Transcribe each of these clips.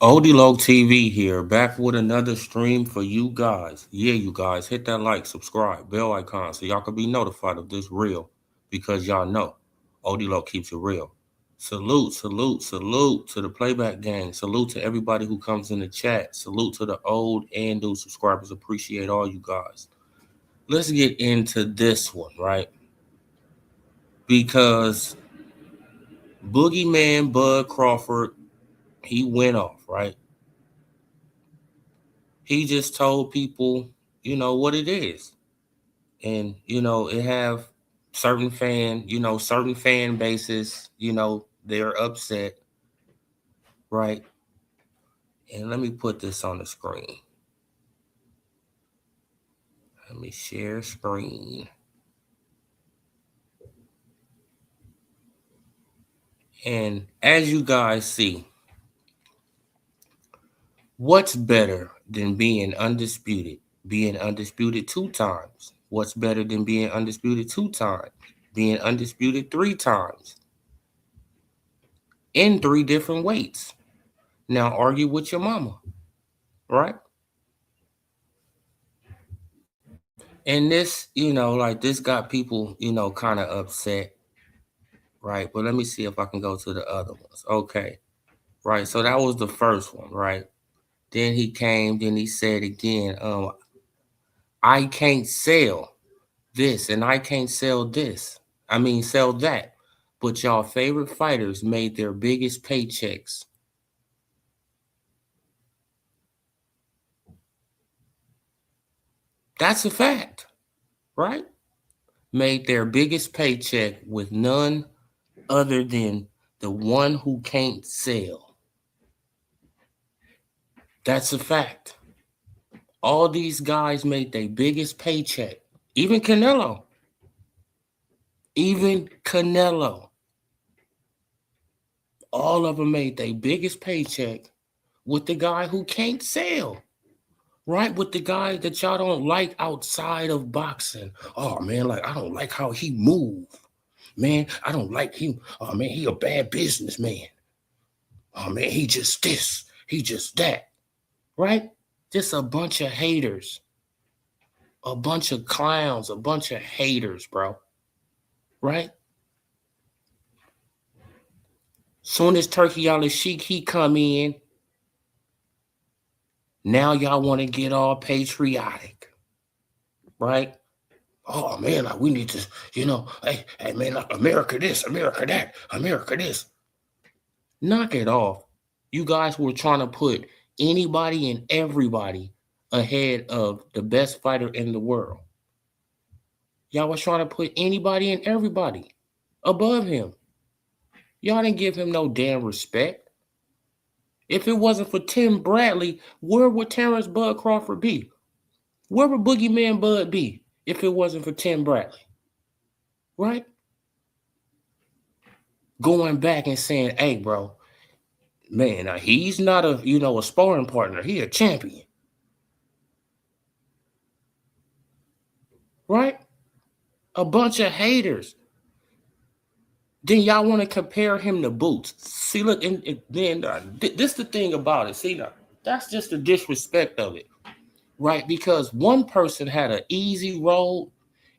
Odilo TV here, back with another stream for you guys. Yeah, you guys, hit that like, subscribe, bell icon so y'all can be notified of this real because y'all know Odilo keeps it real. Salute, salute, salute to the playback gang. Salute to everybody who comes in the chat. Salute to the old and new subscribers. Appreciate all you guys. Let's get into this one, right? Because Boogeyman Bud Crawford, he went off, right? He just told people, what it is. And, it have certain fan bases, they're upset, right? And let me put this on the screen. Let me share screen. And as you guys see, what's better than being undisputed? Being undisputed 2 times. What's better than being undisputed 2 times? Being undisputed 3 times in 3 different weights. Now argue with your mama, right? And this, like this got people, kind of upset, right? But let me see if I can go to the other ones. Okay, right. So that was the first one, right? Then he came, then he said again, I can't sell this and I can't sell this. I mean, sell that. But y'all favorite fighters made their biggest paychecks. That's a fact, right? Made their biggest paycheck with none other than the one who can't sell. That's a fact. All these guys made their biggest paycheck. Even Canelo. Even Canelo. All of them made their biggest paycheck with the guy who can't sell. Right? With the guy that y'all don't like outside of boxing. Oh man, like I don't like how he move. Man, I don't like him. Oh man, he a bad businessman. Oh man, he just this. He just that. Right? Just a bunch of haters. A bunch of clowns, a bunch of haters, bro. Right? Soon as Turkey Al Sheik he come in, now y'all want to get all patriotic, right? Oh man, like we need to, hey man, like America this, America that, America this. Knock it off. You guys were trying to put anybody and everybody ahead of the best fighter in the world. Y'all was trying to put anybody and everybody above him. Y'all didn't give him no damn respect. If it wasn't for Tim Bradley, where would Terrence Bud Crawford be? Where would Boogeyman Bud be if it wasn't for Tim Bradley? Right? Going back and saying, hey, bro, man, now he's not a sparring partner. He a champion. Right? A bunch of haters. Then y'all want to compare him to Boots. See, look, and then this the thing about it. See, now, that's just the disrespect of it. Right? Because one person had an easy road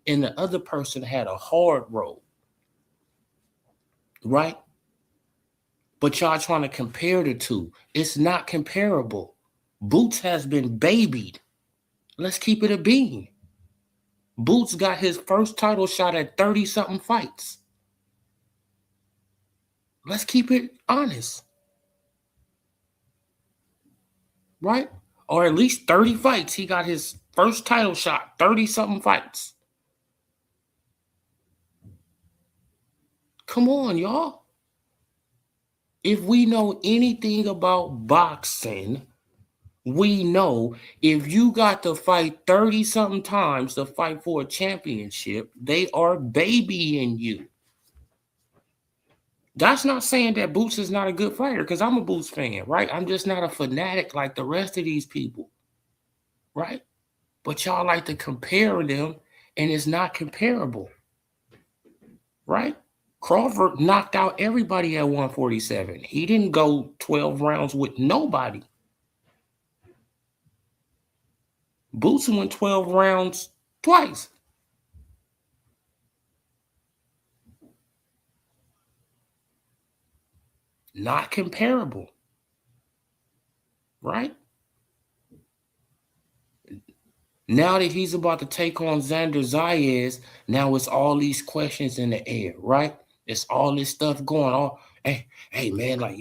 and the other person had a hard road. Right? But y'all trying to compare the two. It's not comparable. Boots has been babied. Let's keep it a bean. Boots got his first title shot at 30 something fights. Let's keep it honest. Right? Or at least 30 fights. He got his first title shot, 30 something fights. Come on, y'all. If we know anything about boxing, we know if you got to fight 30 something times to fight for a championship, they are babying you. That's not saying that Boots is not a good fighter because I'm a Boots fan, right? I'm just not a fanatic like the rest of these people, right? But y'all like to compare them and it's not comparable, right? Crawford knocked out everybody at 147. He didn't go 12 rounds with nobody. Boots went 12 rounds twice. Not comparable. Right? Now that he's about to take on Xander Zayas, now it's all these questions in the air, right? It's all this stuff going on. Hey man, like,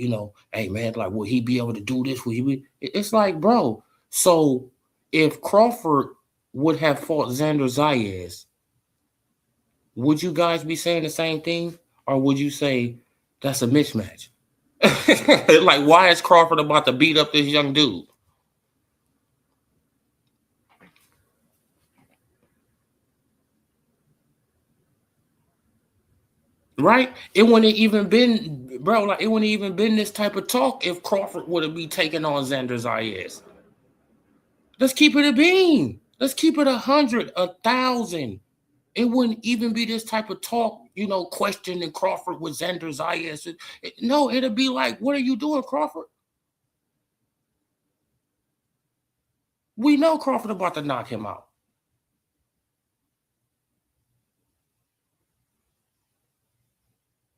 hey man, like, will he be able to do this? Will he be? It's like, bro. So if Crawford would have fought Xander Zayas, would you guys be saying the same thing? Or would you say that's a mismatch? Like, why is Crawford about to beat up this young dude? Right? It wouldn't even been, bro, like, it wouldn't even been this type of talk if Crawford would have been taking on Xander Zayas. Let's keep it a bean. Let's keep it 100, 1,000. It wouldn't even be this type of talk, questioning Crawford with Xander Zayas. No, it'd be like, what are you doing, Crawford? We know Crawford about to knock him out.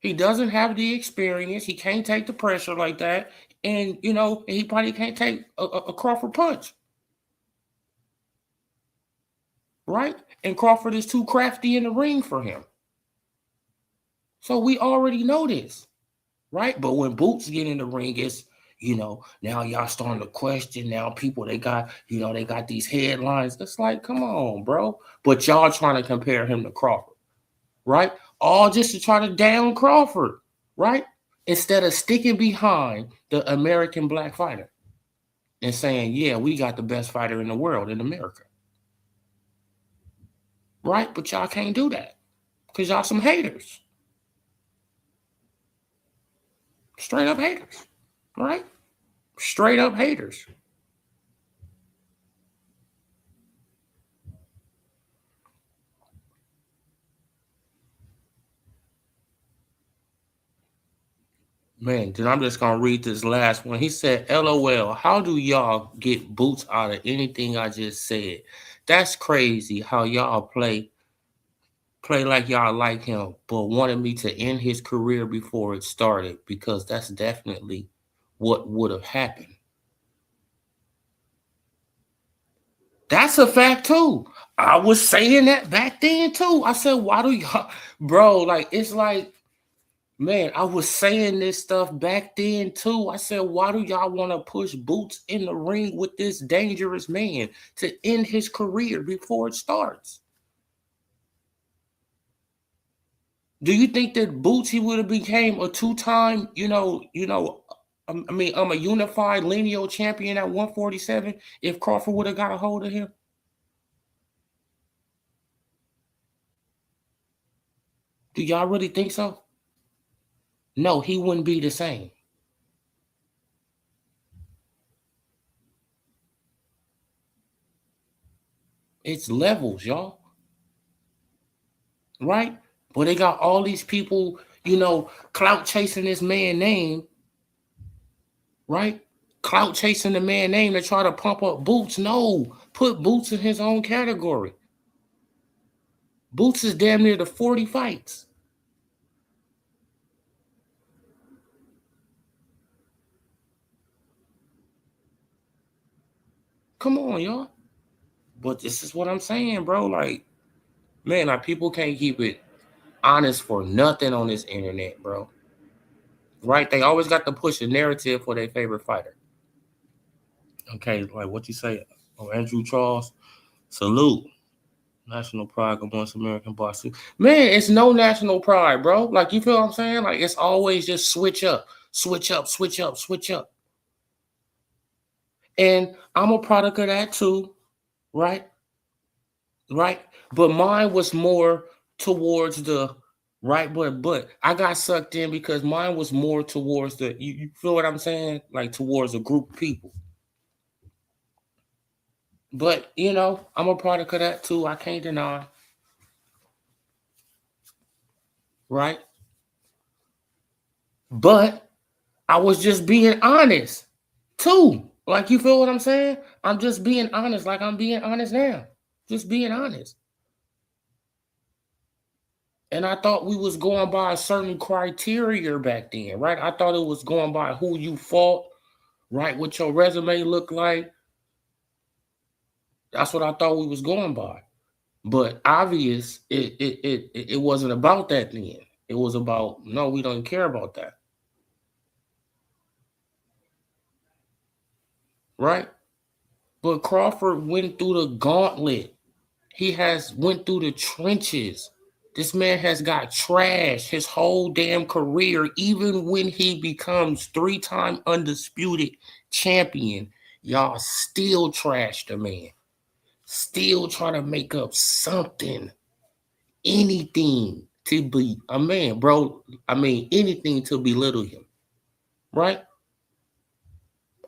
He doesn't have the experience. He can't take the pressure like that. And, he probably can't take a Crawford punch. Right? And Crawford is too crafty in the ring for him. So we already know this. Right? But when Boots get in the ring, it's, now y'all starting to question. Now people, they got these headlines. It's like, come on, bro. But y'all trying to compare him to Crawford. Right? All just to try to down Crawford. Right? Instead of sticking behind the American black fighter and saying, yeah, we got the best fighter in the world in America. Right? But y'all can't do that because y'all some haters. Straight up haters. Right? Straight up haters. Man, then I'm just gonna read this last one. He said, LOL, how do y'all get Boots out of anything I just said? That's crazy how y'all play like y'all like him, but wanted me to end his career before it started, because that's definitely what would have happened. That's a fact too. I was saying that back then too. I said, why do y'all, bro? Like, it's like, man, I was saying this stuff back then too. I said, why do y'all want to push Boots in the ring with this dangerous man to end his career before it starts? Do you think that Boots, he would have became a two-time, a unified lineal champion at 147 if Crawford would have got a hold of him? Do y'all really think so? No, he wouldn't be the same. It's levels, y'all. Right? But they got all these people, clout chasing this man name, right? Clout chasing the man name to try to pump up Boots. No, put Boots in his own category. Boots is damn near the 40 fights. Come on, y'all. But this is what I'm saying, bro. Like, man, like, people can't keep it honest for nothing on this internet, bro. Right? They always got to push a narrative for their favorite fighter. Okay, like what you say, Andrew Charles, salute. National pride amongst American boxing. Man, it's no national pride, bro. Like, you feel what I'm saying? Like, it's always just switch up, switch up, switch up, switch up. And I'm a product of that too, right? Right? But mine was more towards the right, but I got sucked in because mine was more towards the, you feel what I'm saying? Like, towards a group of people. But I'm a product of that too. I can't deny. Right? But I was just being honest too. Like, you feel what I'm saying? I'm just being honest, like I'm being honest now. Just being honest. And I thought we was going by a certain criteria back then, right? I thought it was going by who you fought, right? What your resume looked like. That's what I thought we was going by. But obvious, it wasn't about that then. It was about, no, we don't care about that. Right? But Crawford went through the gauntlet. He has went through the trenches. This man has got trashed his whole damn career. Even when he becomes 3-time undisputed champion, y'all still trash the man. Still trying to make up something, anything to be a man, bro. I mean, anything to belittle him, right?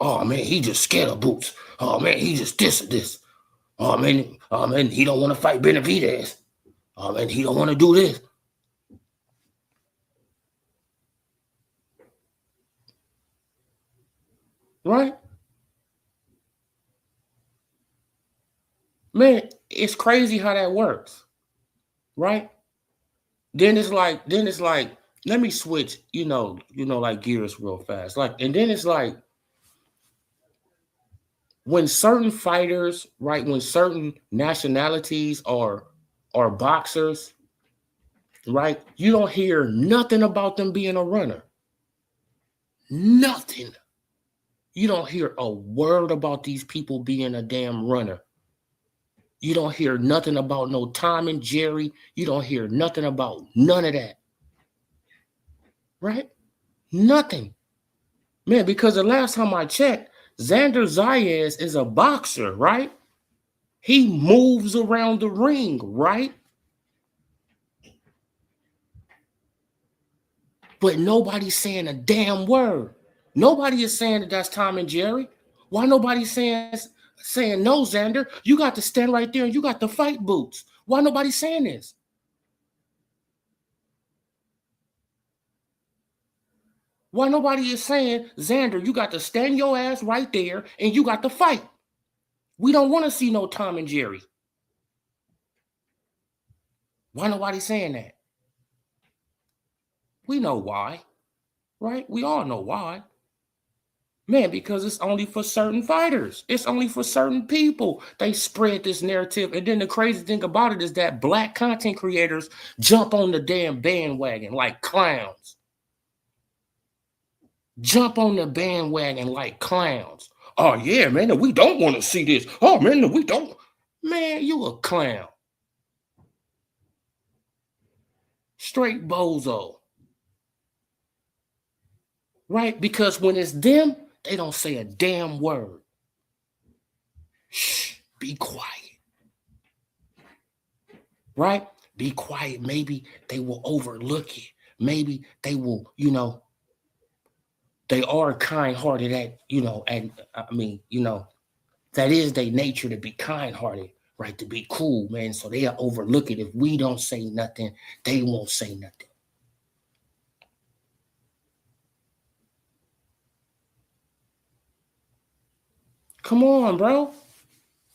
Oh man, he just scared of Boots. Oh man, he just this. Oh man, he don't want to fight Benavidez. Oh man, he don't want to do this. Right? Man, it's crazy how that works. Right? Then it's like, let me switch, like gears real fast. Like, and then it's like when certain fighters, right, when certain nationalities are boxers, right, you don't hear nothing about them being a runner. Nothing. You don't hear a word about these people being a damn runner. You don't hear nothing about no Tom and Jerry. You don't hear nothing about none of that. Right? Nothing. Man, because the last time I checked, Xander Zayas is a boxer, right? He moves around the ring, right? But nobody's saying a damn word. Nobody is saying that that's Tom and Jerry. Why nobody saying no, Xander? You got to stand right there and you got to fight boots. Why nobody saying this? Why nobody is saying, Xander, you got to stand your ass right there and you got to fight. We don't want to see no Tom and Jerry. Why nobody saying that? We know why, right? We all know why. Man, because it's only for certain fighters. It's only for certain people. They spread this narrative. And then the crazy thing about it is that black content creators jump on the damn bandwagon like clowns. Jump on the bandwagon like clowns. Oh, yeah, man, we don't want to see this. Oh, man, we don't. Man, you a clown. Straight bozo. Right? Because when it's them, they don't say a damn word. Shh, be quiet. Right? Be quiet. Maybe they will overlook it. Maybe they will, they are kind-hearted that is their nature to be kind-hearted, right? To be cool, man. So they'll overlook it. If we don't say nothing, they won't say nothing. Come on, bro.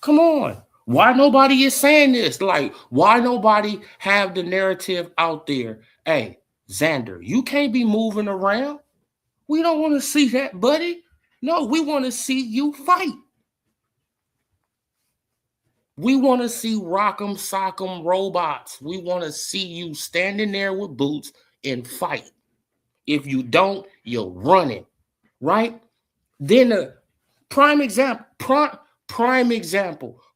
Come on. Why nobody is saying this? Like, why nobody have the narrative out there? Hey, Xander, you can't be moving around. We don't want to see that, buddy. No, we want to see you fight. We want to see rock'em sock'em robots. We want to see you standing there with boots and fight. If you don't, you're running, right? Then the prime example.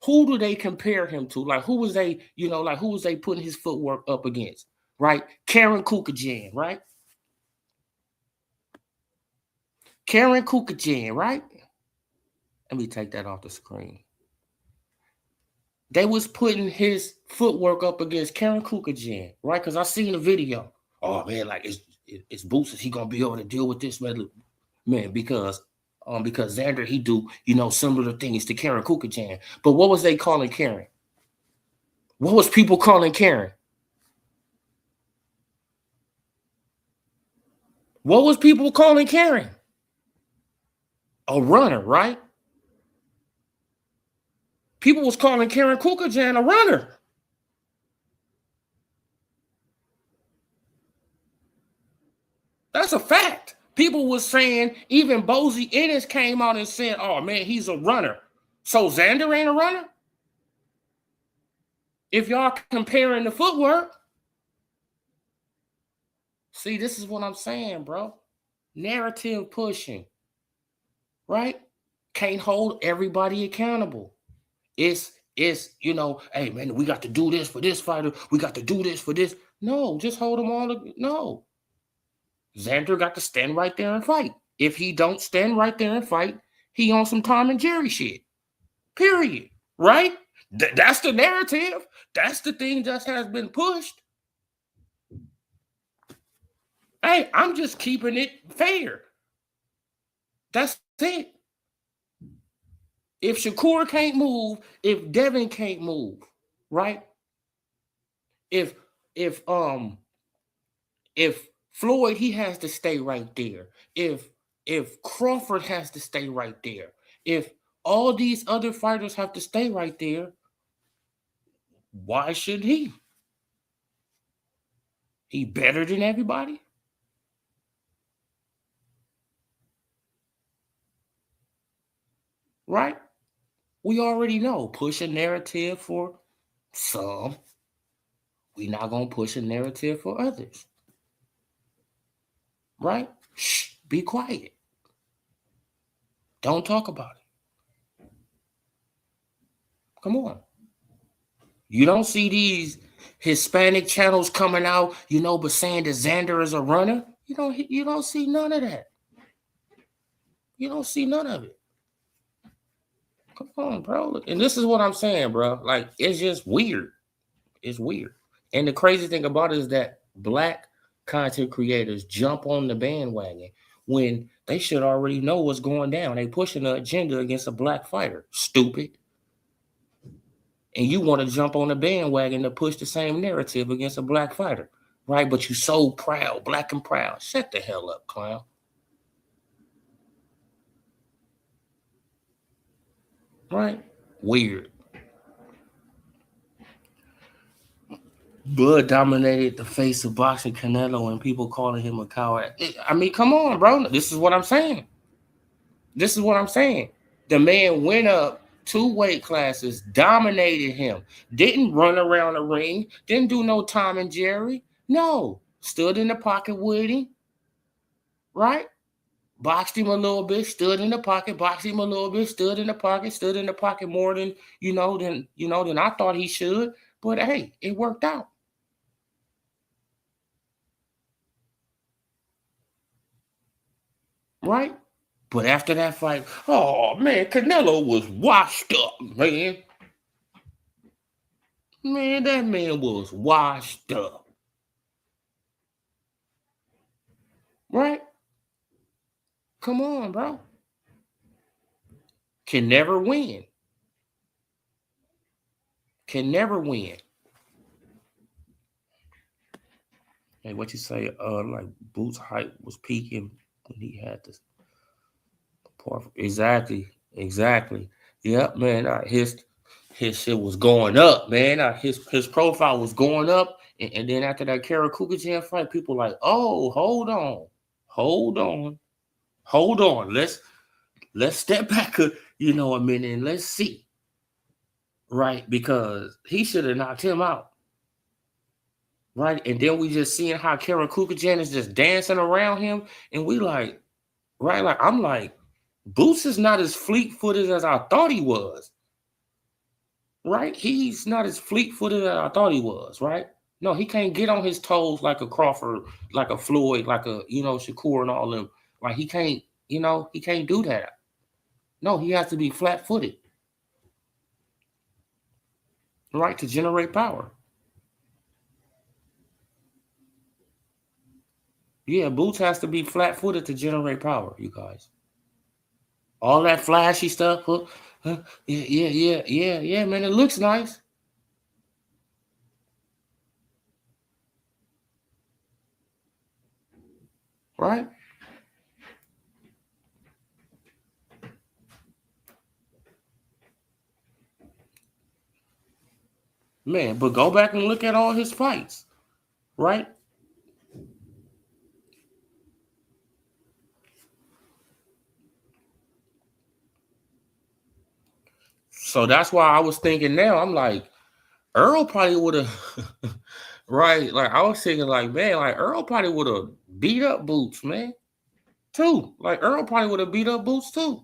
Who do they compare him to? Like, who was they, who was they putting his footwork up against? Right? Karen Kukajan, right? Karen Kukajan, right? Let me take that off the screen. They was putting his footwork up against Karen Kukajan, right? Because I seen the video. Oh man, like it's Boots. Is he gonna be able to deal with this, man? Because Xander, he do similar things to Karen Kukajan. But what was they calling Karen? What was people calling Karen? What was people calling Karen? A runner, right? People was calling Karen Kukajan a runner. That's a fact. People was saying, even Bozy Ennis came out and said, oh man, he's a runner. So Xander ain't a runner? If y'all comparing the footwork. See, this is what I'm saying, bro. Narrative pushing, right? Can't hold everybody accountable. It's hey man, we got to do this for this fighter. We got to do this for this. No, just hold them all. No. Xander got to stand right there and fight. If he don't stand right there and fight, he on some Tom and Jerry shit. Period. Right? That's the narrative. That's the thing that has been pushed. Hey, I'm just keeping it fair. That's it. If Shakur can't move, if Devin can't move, right? If Floyd, he has to stay right there. If Crawford has to stay right there. If all these other fighters have to stay right there, why should he? He better than everybody? Right? We already know. Push a narrative for some. We're not going to push a narrative for others. Right? Shh, be quiet. Don't talk about it. Come on. You don't see these Hispanic channels coming out, but saying that Xander is a runner. You don't see none of that. You don't see none of it. Come on, bro. And this is what I'm saying, bro. Like, it's just weird. It's weird. And the crazy thing about it is that black content creators jump on the bandwagon when they should already know what's going down. They pushing an agenda against a black fighter. Stupid. And you want to jump on the bandwagon to push the same narrative against a black fighter, right? But you so proud, black and proud. Shut the hell up, clown. Right? Weird. Bud dominated the face of boxing, Canelo, and people calling him a coward. I mean, come on, bro. This is what I'm saying. This is what I'm saying. The man went up 2 weight classes, dominated him, didn't run around the ring, didn't do no Tom and Jerry. No, stood in the pocket with him, right? Boxed him a little bit, stood in the pocket, boxed him a little bit, stood in the pocket more than than I thought he should. But hey, it worked out. Right? But after that fight, oh man, Canelo was washed up, man. Man, that man was washed up. Right? Come on, bro. Can never win. Can never win. Hey, what you say? Like Boots' height was peaking when he had this. Exactly. Yep, man. His shit was going up, man. His profile was going up, and then after that Kara Kukajan fight, people like, oh, hold on. Let's step back a minute and let's see. Right? Because he should have knocked him out. Right? And then we just seeing how Karen Kukajan is just dancing around him, and we like, right? Like, I'm like, Boots is not as fleet-footed as I thought he was. Right? He's not as fleet-footed as I thought he was, right? No, he can't get on his toes like a Crawford, like a Floyd, like a, Shakur and all them. Like, he can't do that. No, he has to be flat-footed. Right? To generate power. Yeah, Boots has to be flat-footed to generate power, you guys. All that flashy stuff. Yeah, man, it looks nice. Right? Man, but go back and look at all his fights, right? So that's why I was thinking now, I'm like, Earl probably would have, right? Like, I was thinking, like, man, like, Earl probably would have beat up Boots, man, too. Like, Earl probably would have beat up Boots, too.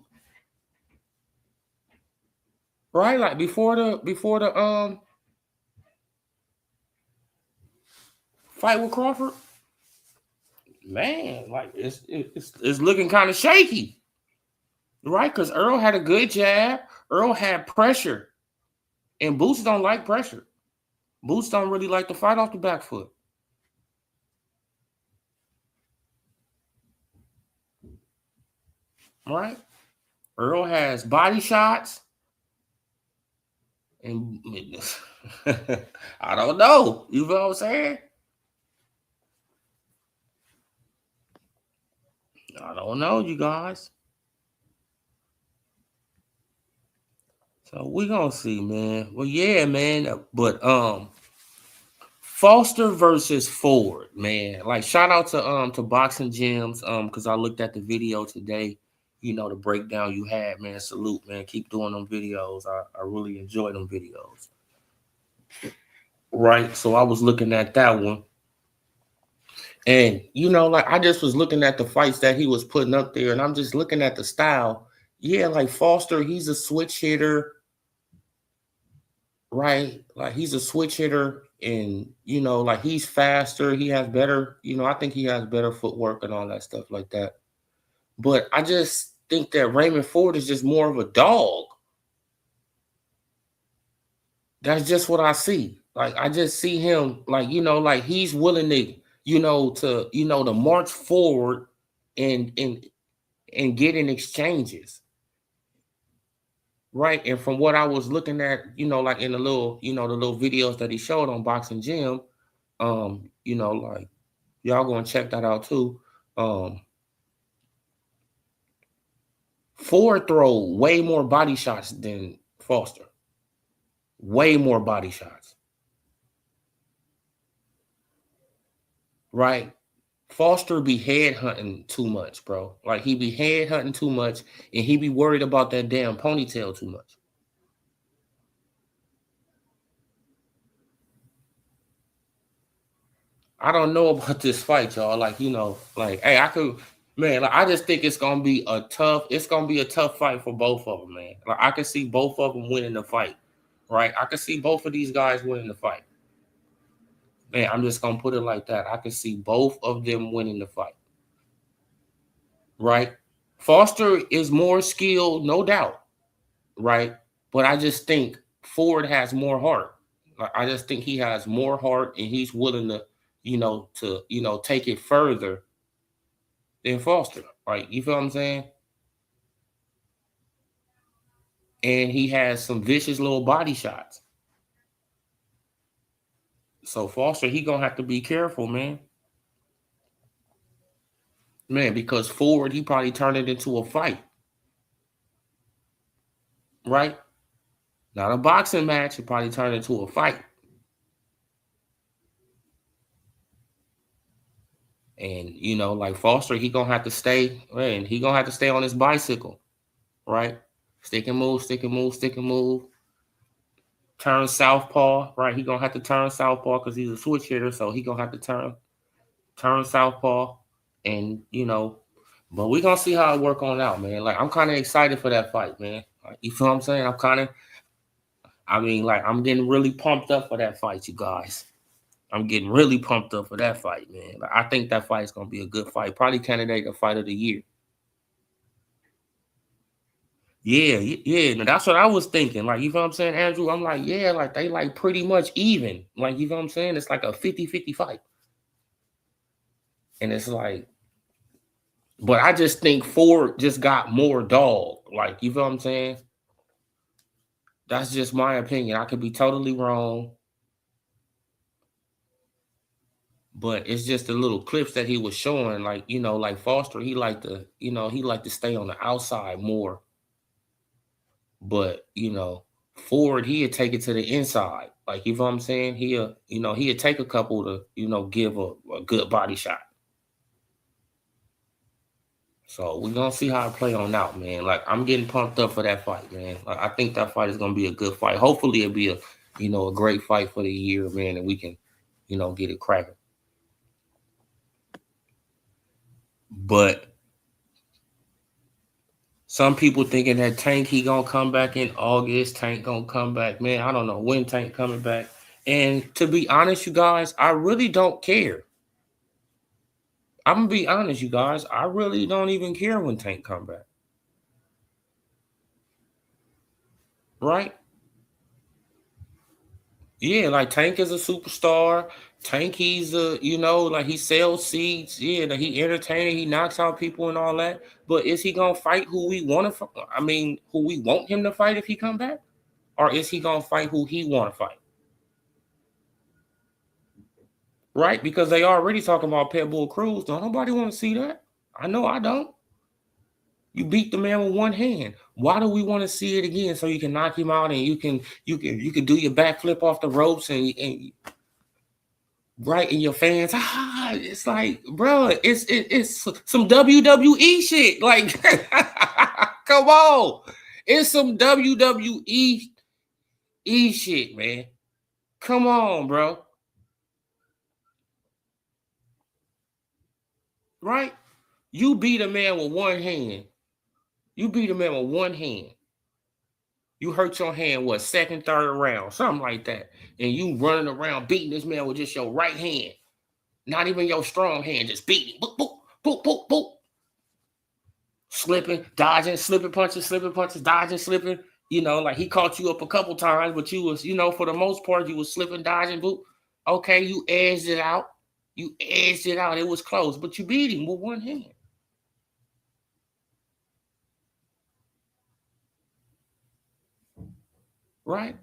Right? Like, before the fight with Crawford, man, like, it's looking kind of shaky. Right? Because Earl had a good jab. Earl had pressure. And Boots don't like pressure. Boots don't really like to fight off the back foot. Right? Earl has body shots. And I don't know. You know what I'm saying? I don't know, you guys. So we gonna see, man. Well, yeah, man. But Foster versus Ford, man. Like, shout out to Boxing Gyms, because I looked at the video today. You know, the breakdown you had, man. Salute, man. Keep doing them videos. I really enjoy them videos. Right. So I was looking at that one. And like I just was looking at the fights that he was putting up there, and I'm just looking at the style. Yeah, like Foster, he's a switch hitter, right? Like he's a switch hitter, and like he's faster. He has better, I think he has better footwork and all that stuff like that. But I just think that Raymond Ford is just more of a dog. That's just what I see. Like I just see him, like like he's willing to, to march forward and get in exchanges, right? And from what I was looking at, like in the little, the little videos that he showed on Boxing Gym, like y'all gonna check that out too. Ford throw way more body shots than Foster. Way more body shots, right? Foster be head hunting too much, bro. Like he be head hunting too much, and he be worried about that damn ponytail too much. I don't know about this fight, y'all. Like, like, hey, I could, man. Like, I just think it's gonna be a tough. It's gonna be a tough fight for both of them, man. Like, I can see both of them winning the fight, right? I can see both of these guys winning the fight. Man, I'm just gonna put it like that. I can see both of them winning the fight, right? Foster is more skilled, no doubt, right? But I just think Ford has more heart. Like, I just think he has more heart, and he's willing to, take it further than Foster. Like, you feel what I'm saying? And he has some vicious little body shots. So Foster, he gonna have to be careful, man. Man, because Ford, he probably turned it into a fight, right? Not a boxing match. He probably turned it into a fight. And like Foster, he gonna have to stay, man. He gonna have to stay on his bicycle, right? Stick and move, stick and move, stick and move. Turn southpaw, right? He gonna have to turn southpaw because he's a switch hitter, so he gonna have to turn southpaw, and but we gonna see how it work on out, man. Like I'm kind of excited for that fight, man. Like, you feel what I'm saying? I'm getting really pumped up for that fight, you guys. I'm getting really pumped up for that fight, man. Like, I think that fight is gonna be a good fight. Probably candidate the fight of the year. Yeah, yeah. Now, that's what I was thinking. Like, you know what I'm saying, Andrew? I'm like, yeah, like they like pretty much even. Like, you know what I'm saying? It's like a 50-50 fight. And it's like, but I just think Ford just got more dog. Like, you know what I'm saying? That's just my opinion. I could be totally wrong. But it's just the little clips that he was showing, like, like Foster, he liked to, he liked to stay on the outside more. But, Ford, he'll take it to the inside. Like, you know what I'm saying? He'll take a couple to, give a good body shot. So we're gonna see how it play on out, man. Like, I'm getting pumped up for that fight, man. Like, I think that fight is gonna be a good fight. Hopefully it'll be a great fight for the year, man, and we can, get it cracking. But some people thinking that Tank, he gonna come back in August. Tank gonna come back, man. I don't know when Tank coming back. And to be honest, you guys, I really don't care. I'm gonna be honest, you guys. I really don't even care when Tank come back. Right? Yeah, like Tank is a superstar. Tank, he's like he sells seats. Yeah, that he entertaining, he knocks out people and all that. But is he gonna fight who we want to? Who we want him to fight if he come back, or is he gonna fight who he want to fight? Right? Because they already talking about Pitbull Cruz. Don't nobody want to see that. I know I don't. You beat the man with one hand. Why do we want to see it again? So you can knock him out and you can do your backflip off the ropes and right, and your fans. It's like, bro, it's some WWE shit. Like, come on, it's some WWE shit, man. Come on, bro. Right? You beat a man with one hand. You beat a man with one hand. You hurt your hand, what, second, third round, something like that. And you running around beating this man with just your right hand. Not even your strong hand, just beating. Boop, boop, boop, boop, boop. Slipping, dodging, slipping punches, dodging, slipping. Like he caught you up a couple times, but you was, for the most part, you was slipping, dodging, boop. Okay, you edged it out. It was close, but you beat him with one hand. Right?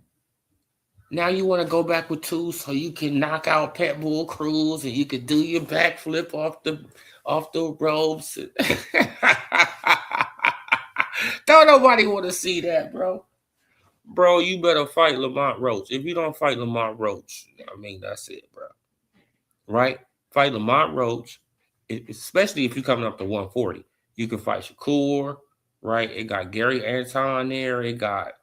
Now you want to go back with two so you can knock out Pitbull Cruz and you can do your backflip off the ropes. Don't nobody want to see that, bro. Bro, you better fight Lamont Roach. If you don't fight Lamont Roach, that's it, bro. Right? Fight Lamont Roach, especially if you're coming up to 140. You can fight Shakur, right? It got Gary Anton there. It got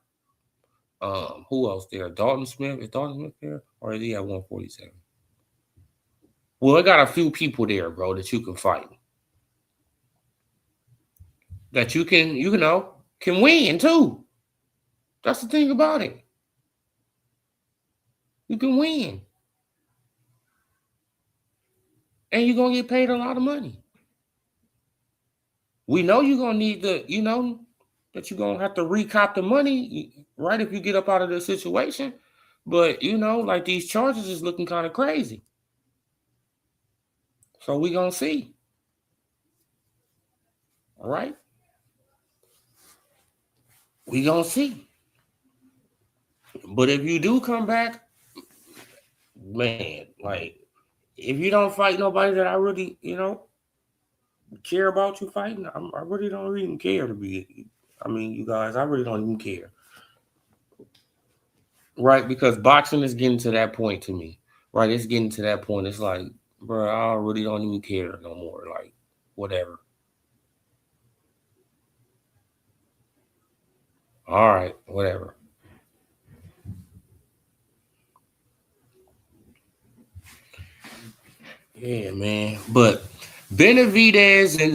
who else there? Dalton Smith. Is Dalton Smith there? Or is he at 147? Well, it got a few people there, bro, that you can fight. That you can win too. That's the thing about it. You can win. And you're gonna get paid a lot of money. We know you're gonna need that you're gonna have to recop the money, right? If you get up out of the situation. But like these charges is looking kind of crazy. So we gonna see. All right. We gonna see. But if you do come back, man, like if you don't fight nobody that I really, care about you fighting, I really don't even care to be. You guys, I really don't even care. Right? Because boxing is getting to that point to me. Right? It's getting to that point. It's like, bro, I really don't even care no more. Like, whatever. All right, whatever. Yeah, man. But Benavidez and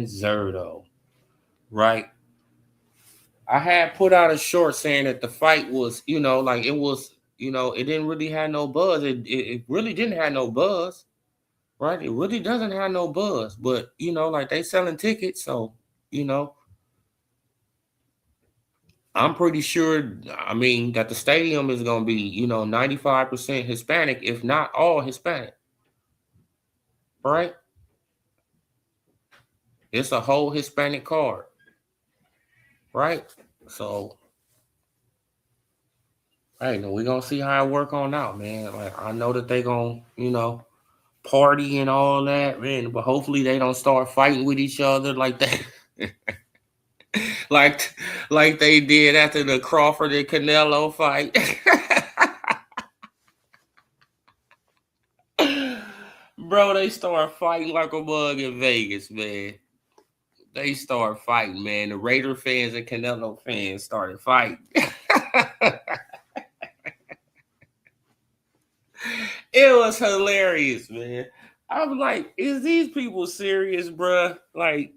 Zurdo. Right? I had put out a short saying that the fight was, like it was, it didn't really have no buzz. It really didn't have no buzz. Right? It really doesn't have no buzz. But, like they selling tickets, so, I'm pretty sure, that the stadium is going to be, 95% Hispanic, if not all Hispanic. Right? It's a whole Hispanic card. Right? So, hey, we're going to see how it work on out, man. Like, I know that they going to, party and all that, man, but hopefully they don't start fighting with each other like that. like they did after the Crawford and Canelo fight. Bro, they start fighting like a mug in Vegas, man. They start fighting, man. The Raider fans and Canelo fans started fighting. It was hilarious, man. I'm like, is these people serious, bruh? Like,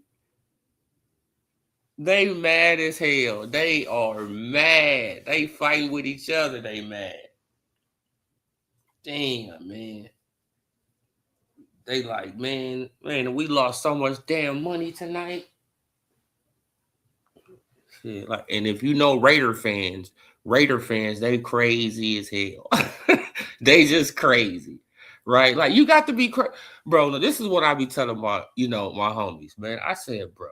they mad as hell. They are mad. They fighting with each other. They mad. Damn, man. They like, man, we lost so much damn money tonight. Shit, like, and if you know Raider fans, they crazy as hell. They just crazy, right? Like, you got to be bro. This is what I be telling my homies, man. I said, bro,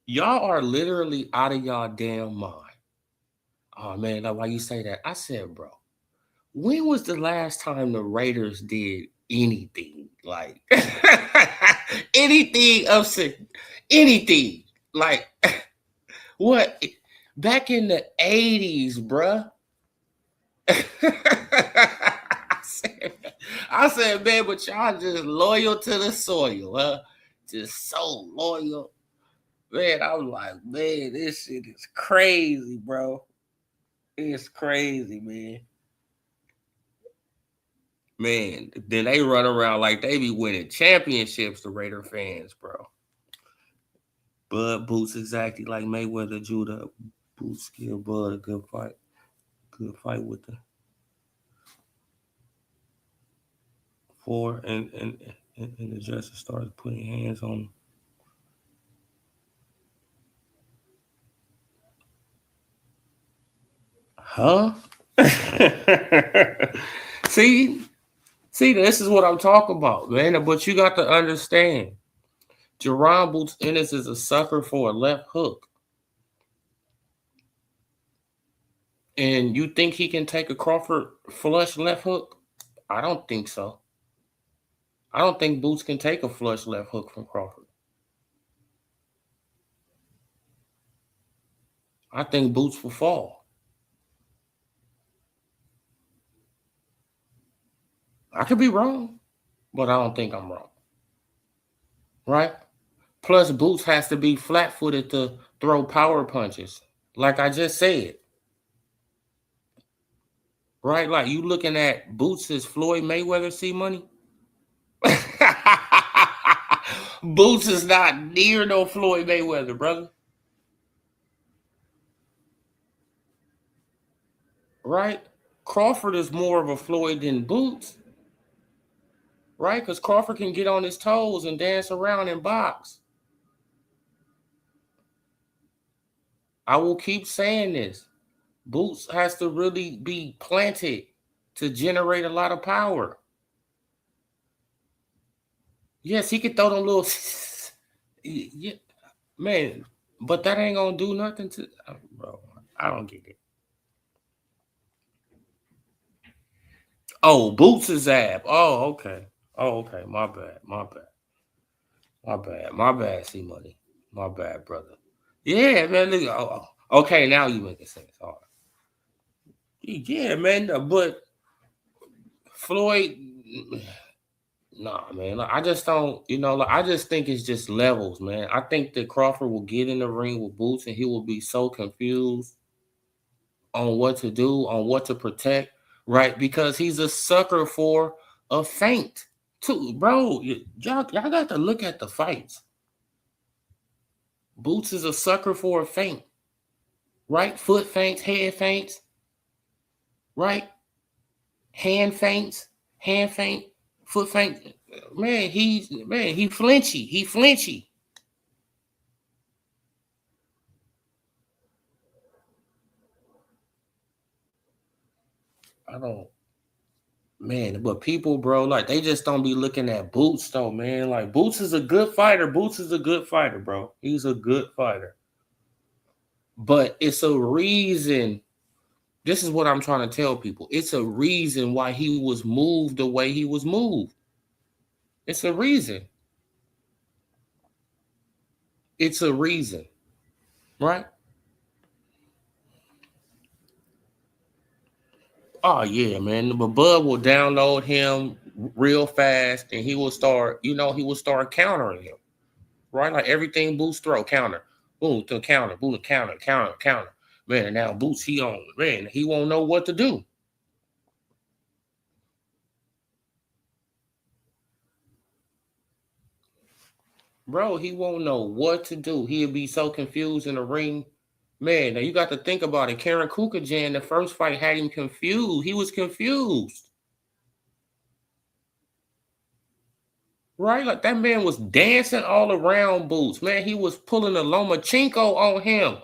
y'all are literally out of y'all damn mind. Oh man, like, why you say that? I said, bro, when was the last time the Raiders did anything like anything upset, anything like what? Back in the 80s, bruh. I said, man, but y'all just loyal to the soil, huh? Just so loyal. Man, I was like, man, this shit is crazy, bro. It's crazy, man. Man, then they run around like they be winning championships, the Raider fans, bro. Bud Boots exactly like Mayweather, Judah. Boots give Bud a good fight. Good fight with the 4 and the judges started putting hands on him. Huh? See, this is what I'm talking about, man. But you got to understand, Jerron Boots Ennis is a sucker for a left hook. And you think he can take a Crawford flush left hook? I don't think so. I don't think Boots can take a flush left hook from Crawford. I think Boots will fall. I could be wrong, but I don't think I'm wrong. Right? Plus, Boots has to be flat-footed to throw power punches, like I just said. Right? Like, you looking at Boots as Floyd Mayweather see money? Boots is not near no Floyd Mayweather, brother. Right? Crawford is more of a Floyd than Boots. Right? Because Crawford can get on his toes and dance around and box. I will keep saying this. Boots has to really be planted to generate a lot of power. Yes, he could throw them little yeah, man, but that ain't gonna do nothing to bro. I don't get it. Oh, Boots is ab. Oh, okay. Oh, okay. My bad. My bad, C Money. My bad, brother. Yeah, man. Look, okay, now you making sense. All right. Yeah, man. But Floyd, nah, man. I just don't, I just think it's just levels, man. I think that Crawford will get in the ring with Boots and he will be so confused on what to do, on what to protect, right? Because he's a sucker for a feint, too. Bro, y'all got to look at the fights. Boots is a sucker for a feint, right? Foot feints, head feints, right? Hand feints, foot feint. Man, he flinchy. He flinchy. I don't, man, but people, bro, like they just don't be looking at Boots though, man. Like Boots is a good fighter. Boots is a good fighter, bro. He's a good fighter. But it's a reason. This is what I'm trying to tell people. It's a reason why he was moved the way he was moved. It's a reason. It's a reason, right? Oh yeah, man. But Bud will download him real fast, and he will start. He will start countering him, right? Like everything Boots throw counter, boom to counter, boom to counter, counter, counter. Man, now Boots he on. Man, he won't know what to do. Bro, he won't know what to do. He'll be so confused in the ring. Man, now you got to think about it. Karen Kukajan, the first fight had him confused. He was confused. Right? Like that man was dancing all around Boots. Man, he was pulling a Lomachenko on him.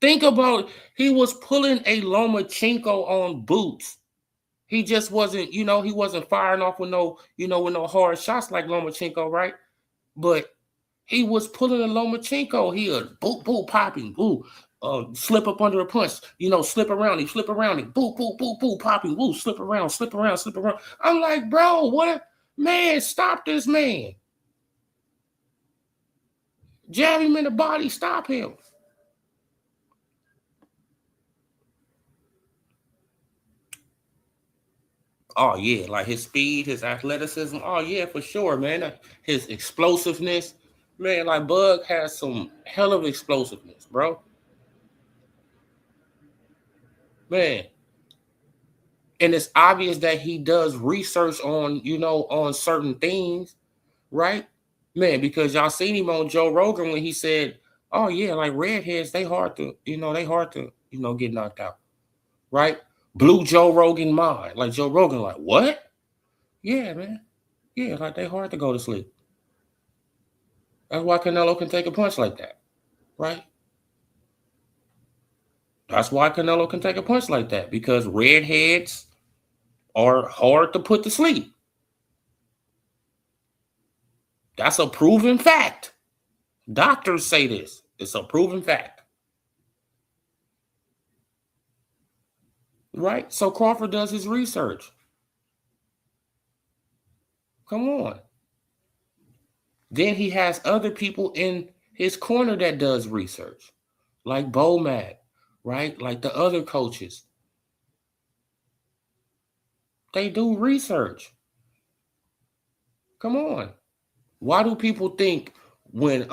Think about it. He was pulling a Lomachenko on Boots. He just wasn't, he wasn't firing off with no hard shots like Lomachenko, right? But he was pulling a Lomachenko. He was boop, boop, popping, boo. Slip up under a punch, slip around him, boop, boop, boop, boop, popping, woo, slip around, slip around, slip around. I'm like, bro, what? Man, stop this man. Jab him in the body, stop him. Oh, yeah, like his speed, his athleticism. Oh, yeah, for sure, man. His explosiveness. Man, like Bug has some hell of explosiveness, bro. Man. And it's obvious that he does research on certain things, right? Man, because y'all seen him on Joe Rogan when he said, oh, yeah, like redheads, they hard to, get knocked out, right? Blew Joe Rogan mind. Like Joe Rogan, like, what? Yeah, man. Yeah, like they hard to go to sleep. That's why Canelo can take a punch like that, right? That's why Canelo can take a punch like that, because redheads are hard to put to sleep. That's a proven fact. Doctors say this. It's a proven fact. Right? So Crawford does his research. Come on. Then he has other people in his corner that does research, like Bomac, right? Like the other coaches. They do research. Come on. Why do people think when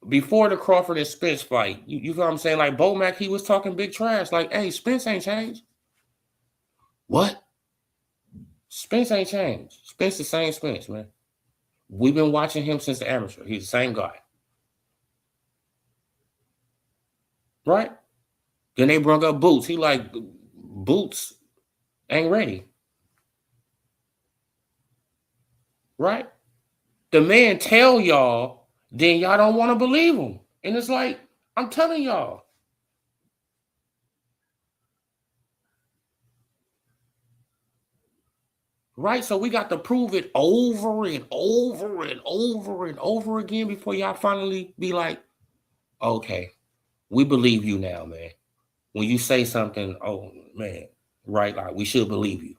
before the Crawford and Spence fight, you know what I'm saying? Like Bomac, he was talking big trash. Like, hey, Spence ain't changed. What? Spence ain't changed. Spence the same Spence, man. We've been watching him since the amateur. He's the same guy. Right? Then they brought up Boots. He like, Boots ain't ready. Right? The man tell y'all, then y'all don't want to believe him. And it's like, I'm telling y'all. Right? So we got to prove it over and over and over and over again before y'all finally be like, okay, we believe you now, man. When you say something, oh man, right? Like we should believe you.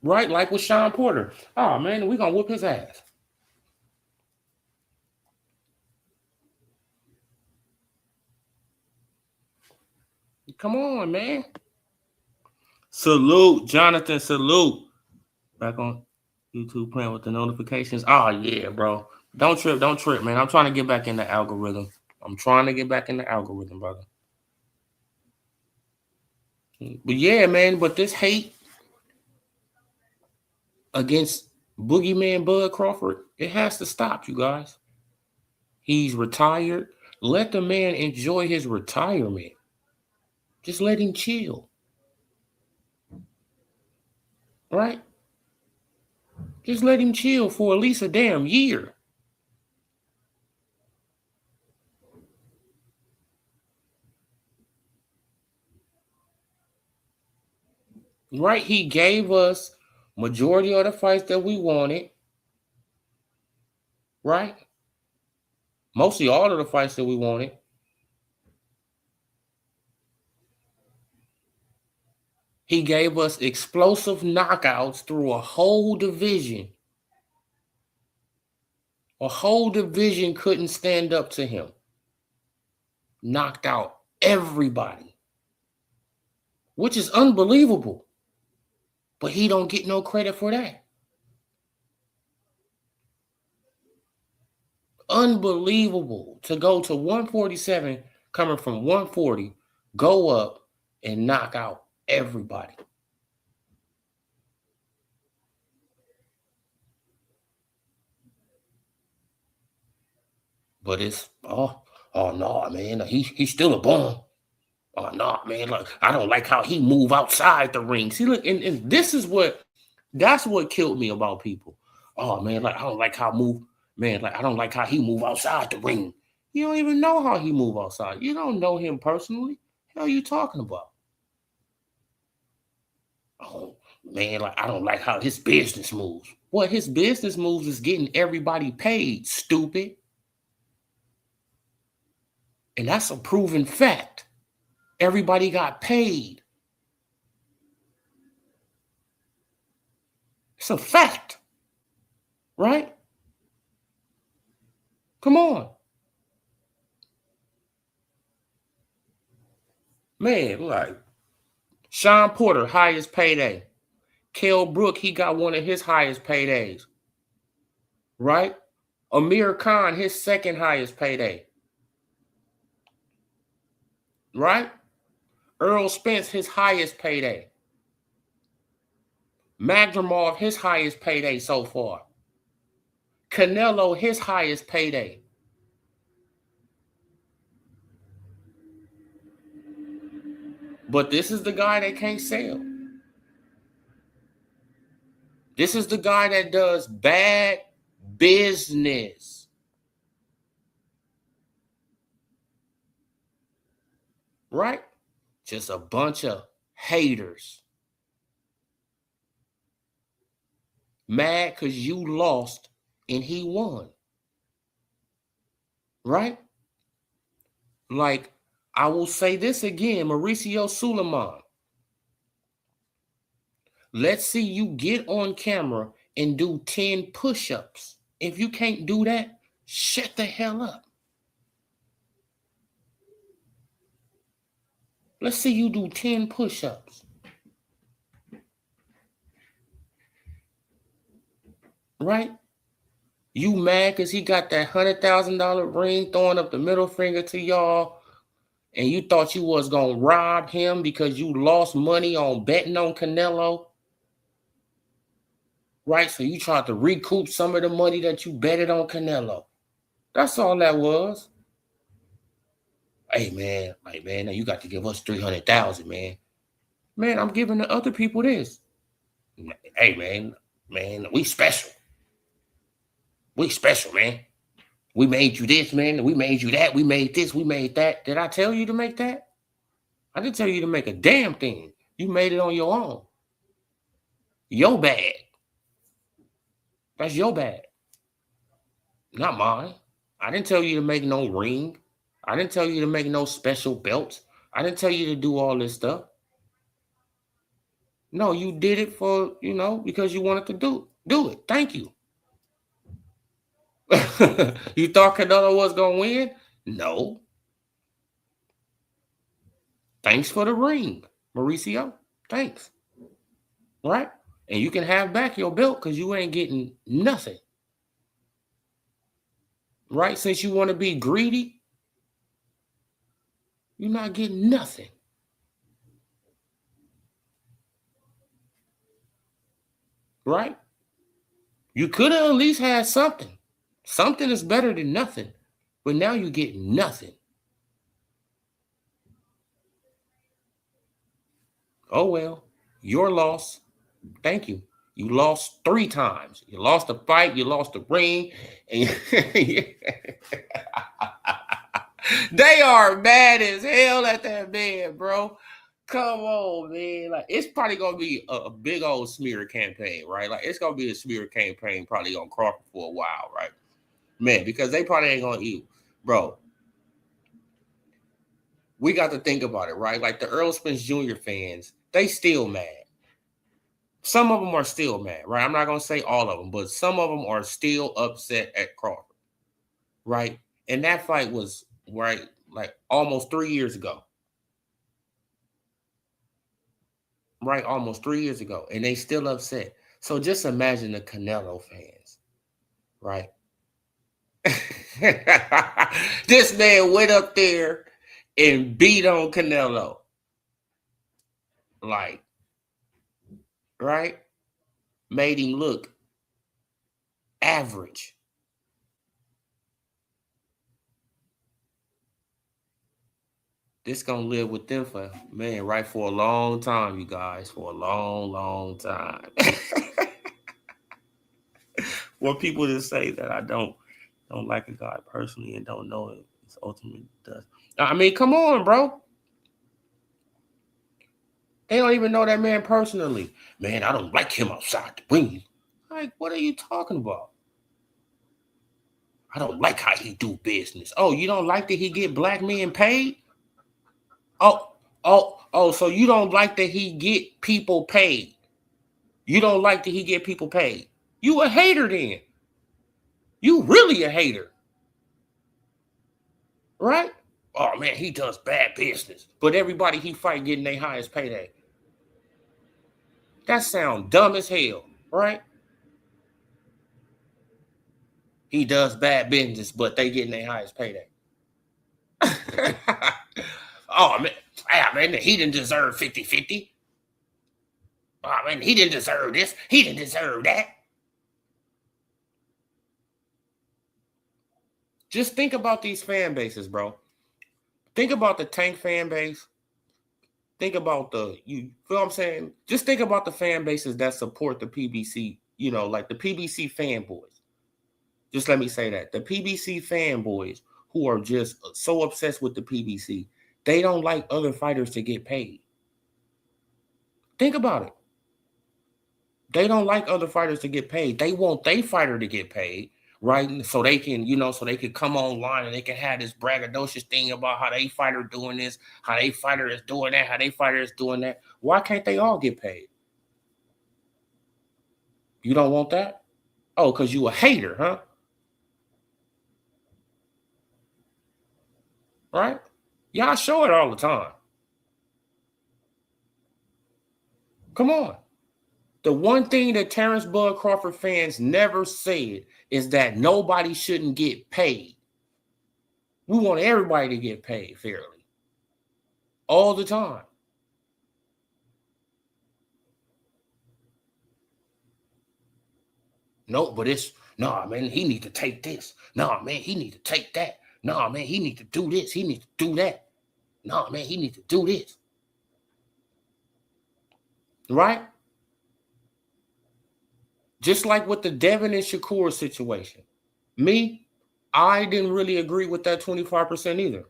Right? Like with Sean Porter. Oh man, we gonna whoop his ass. Come on, man. Salute, Jonathan. Salute. Back on YouTube playing with the notifications. Oh yeah, bro. Don't trip, man. I'm trying to get back in the algorithm. Brother. But yeah, man. But this hate against Boogeyman Bud Crawford, it has to stop, you guys. He's retired. Let the man enjoy his retirement. Just let him chill. Right? Just let him chill for at least a damn year. Right? He gave us majority of the fights that we wanted. Right? Mostly all of the fights that we wanted. He gave us explosive knockouts through a whole division. A whole division couldn't stand up to him. Knocked out everybody, which is unbelievable. But he don't get no credit for that. Unbelievable to go to 147, coming from 140, go up and knock out everybody. But it's oh no, man, he's still a bum. Oh no, man, look, I don't like how he move outside the ring. See, look, and this is that's what killed me about people. Oh man, like I don't like how move, man, like I don't like how he move outside the ring. You don't even know how he move outside. You don't know him personally. What are you talking about? Oh man, like I don't like how his business moves. What his business moves is getting everybody paid, stupid. And that's a proven fact. Everybody got paid. It's a fact. Right? Come on. Man, like Sean Porter, highest payday. Kell Brook, he got one of his highest paydays. Right? Amir Khan, his second highest payday. Right? Earl Spence, his highest payday. Magdramov, his highest payday so far. Canelo, his highest payday. But this is the guy that can't sell. This is the guy that does bad business. Right? Just a bunch of haters. Mad because you lost and he won. Right? Like, I will say this again, Mauricio Suleiman. Let's see you get on camera and do 10 push-ups. If you can't do that, shut the hell up. Let's see you do 10 push-ups. Right? You mad because he got that $100,000 ring throwing up the middle finger to y'all, and you thought you was going to rob him because you lost money on betting on Canelo? Right? So you tried to recoup some of the money that you betted on Canelo. That's all that was. Hey, man, like, man, now you got to give us $300,000, man. Man, I'm giving the other people this. Hey, man, we special. We special, man. We made you this, man. We made you that. We made this. We made that. Did I tell you to make that? I didn't tell you to make a damn thing. You made it on your own. Your bad. That's your bad. Not mine. I didn't tell you to make no ring. I didn't tell you to make no special belts. I didn't tell you to do all this stuff. No, you did it for, because you wanted to do it. Thank you. You thought Canelo was going to win? No. Thanks for the ring, Mauricio. Thanks. Right? And you can have back your belt because you ain't getting nothing. Right? Since you want to be greedy, you're not getting nothing. Right? You could have at least had something. Something is better than nothing. But now you get nothing. Oh, well. Your loss. Thank you. You lost 3 times. You lost the fight. You lost the ring. And they are mad as hell at that man, bro. Come on, man. Like, it's probably gonna be a big old smear campaign, right? Like, it's gonna be a smear campaign probably on Crawford for a while, right? Man, because they probably ain't gonna eat, bro. We got to think about it, right? Like the Earl Spence Jr. fans, they still mad. Some of them are still mad, right? I'm not gonna say all of them, but some of them are still upset at Crawford. right? And that fight was right like almost 3 years ago. Right, almost 3 years ago. And they still upset. So just imagine the Canelo fans, right? This man went up there and beat on Canelo. Like, right? Made him look average. This gonna live with them for, man, right, for a long time, you guys. For a long, long time. Well, people just say that I don't like a guy personally and don't know it. It's ultimately does. I mean, come on, bro. They don't even know that man personally. Man, I don't like him outside the ring. Like, what are you talking about? I don't like how he do business. Oh, you don't like that he get black men paid? Oh, so you don't like that he get people paid. You don't like that he get people paid. You a hater then. You really a hater. Right? Oh man, he does bad business. But everybody he fight getting their highest payday. That sound dumb as hell, right? He does bad business, but they getting their highest payday. Oh man, he didn't deserve 50-50. Oh man, he didn't deserve this. He didn't deserve that. Just think about these fan bases, bro. Think about the Tank fan base. Think about you feel what I'm saying? Just think about the fan bases that support the PBC, like the PBC fanboys. Just let me say that. The PBC fanboys who are just so obsessed with the PBC, they don't like other fighters to get paid. Think about it. They don't like other fighters to get paid. They want their fighter to get paid, right? So they can, so they can come online and they can have this braggadocious thing about how they fighter doing this, how they fighter is doing that, how they fighter is doing that. Why can't they all get paid? You don't want that? Oh, because you a hater, huh? Right? Y'all show it all the time. Come on. The one thing that Terrence Bud Crawford fans never said is that nobody shouldn't get paid. We want everybody to get paid fairly. All the time. No, but nah, man, he need to take this. Nah, man, he need to take that. Nah, man, he need to do this. He need to do that. Nah, man, he need to do this. Right? Just like with the Devin and Shakur situation. Me, I didn't really agree with that 25% either.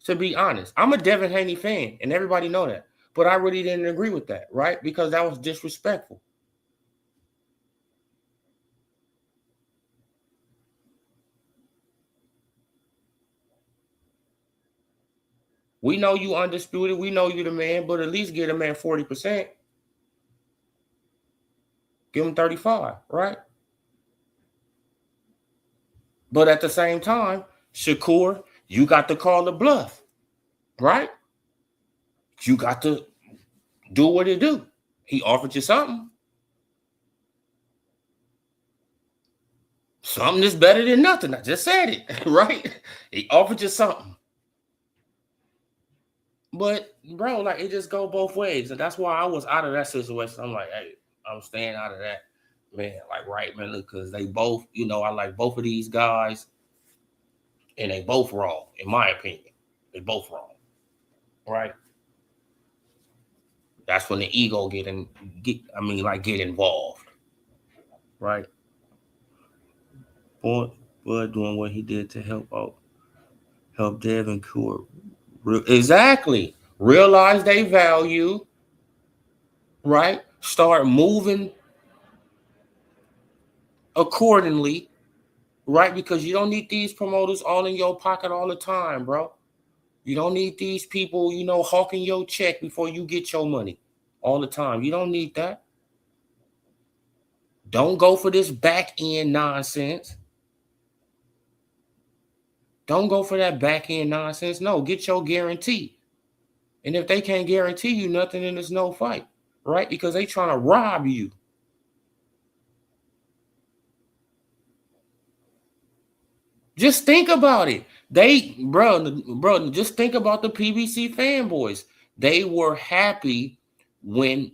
To be honest, I'm a Devin Haney fan, and everybody know that. But I really didn't agree with that, right? Because that was disrespectful. We know you undisputed. We know you the man, but at least get a man 40%. Give him 35, right? But at the same time, Shakur, you got to call the bluff, right? You got to do what he do. He offered you something. Something is better than nothing. I just said it, right? He offered you something. But, bro, like, it just go both ways. And that's why I was out of that situation. I'm like, hey, I'm staying out of that. Man, like, right, man, because they both, I like both of these guys. And they both wrong, in my opinion. They both wrong, right? That's when the ego get involved, right? Bud doing what he did to help Devin Court. Exactly. Realize they value, right? Start moving accordingly, right? Because you don't need these promoters all in your pocket all the time, bro. You don't need these people, hawking your check before you get your money all the time. You don't need that. Don't go for this back end nonsense. Don't go for that back end nonsense. No, get your guarantee. And if they can't guarantee you nothing, then there's no fight, right? Because they trying to rob you. Just think about it. Bro, just think about the PBC fanboys. They were happy when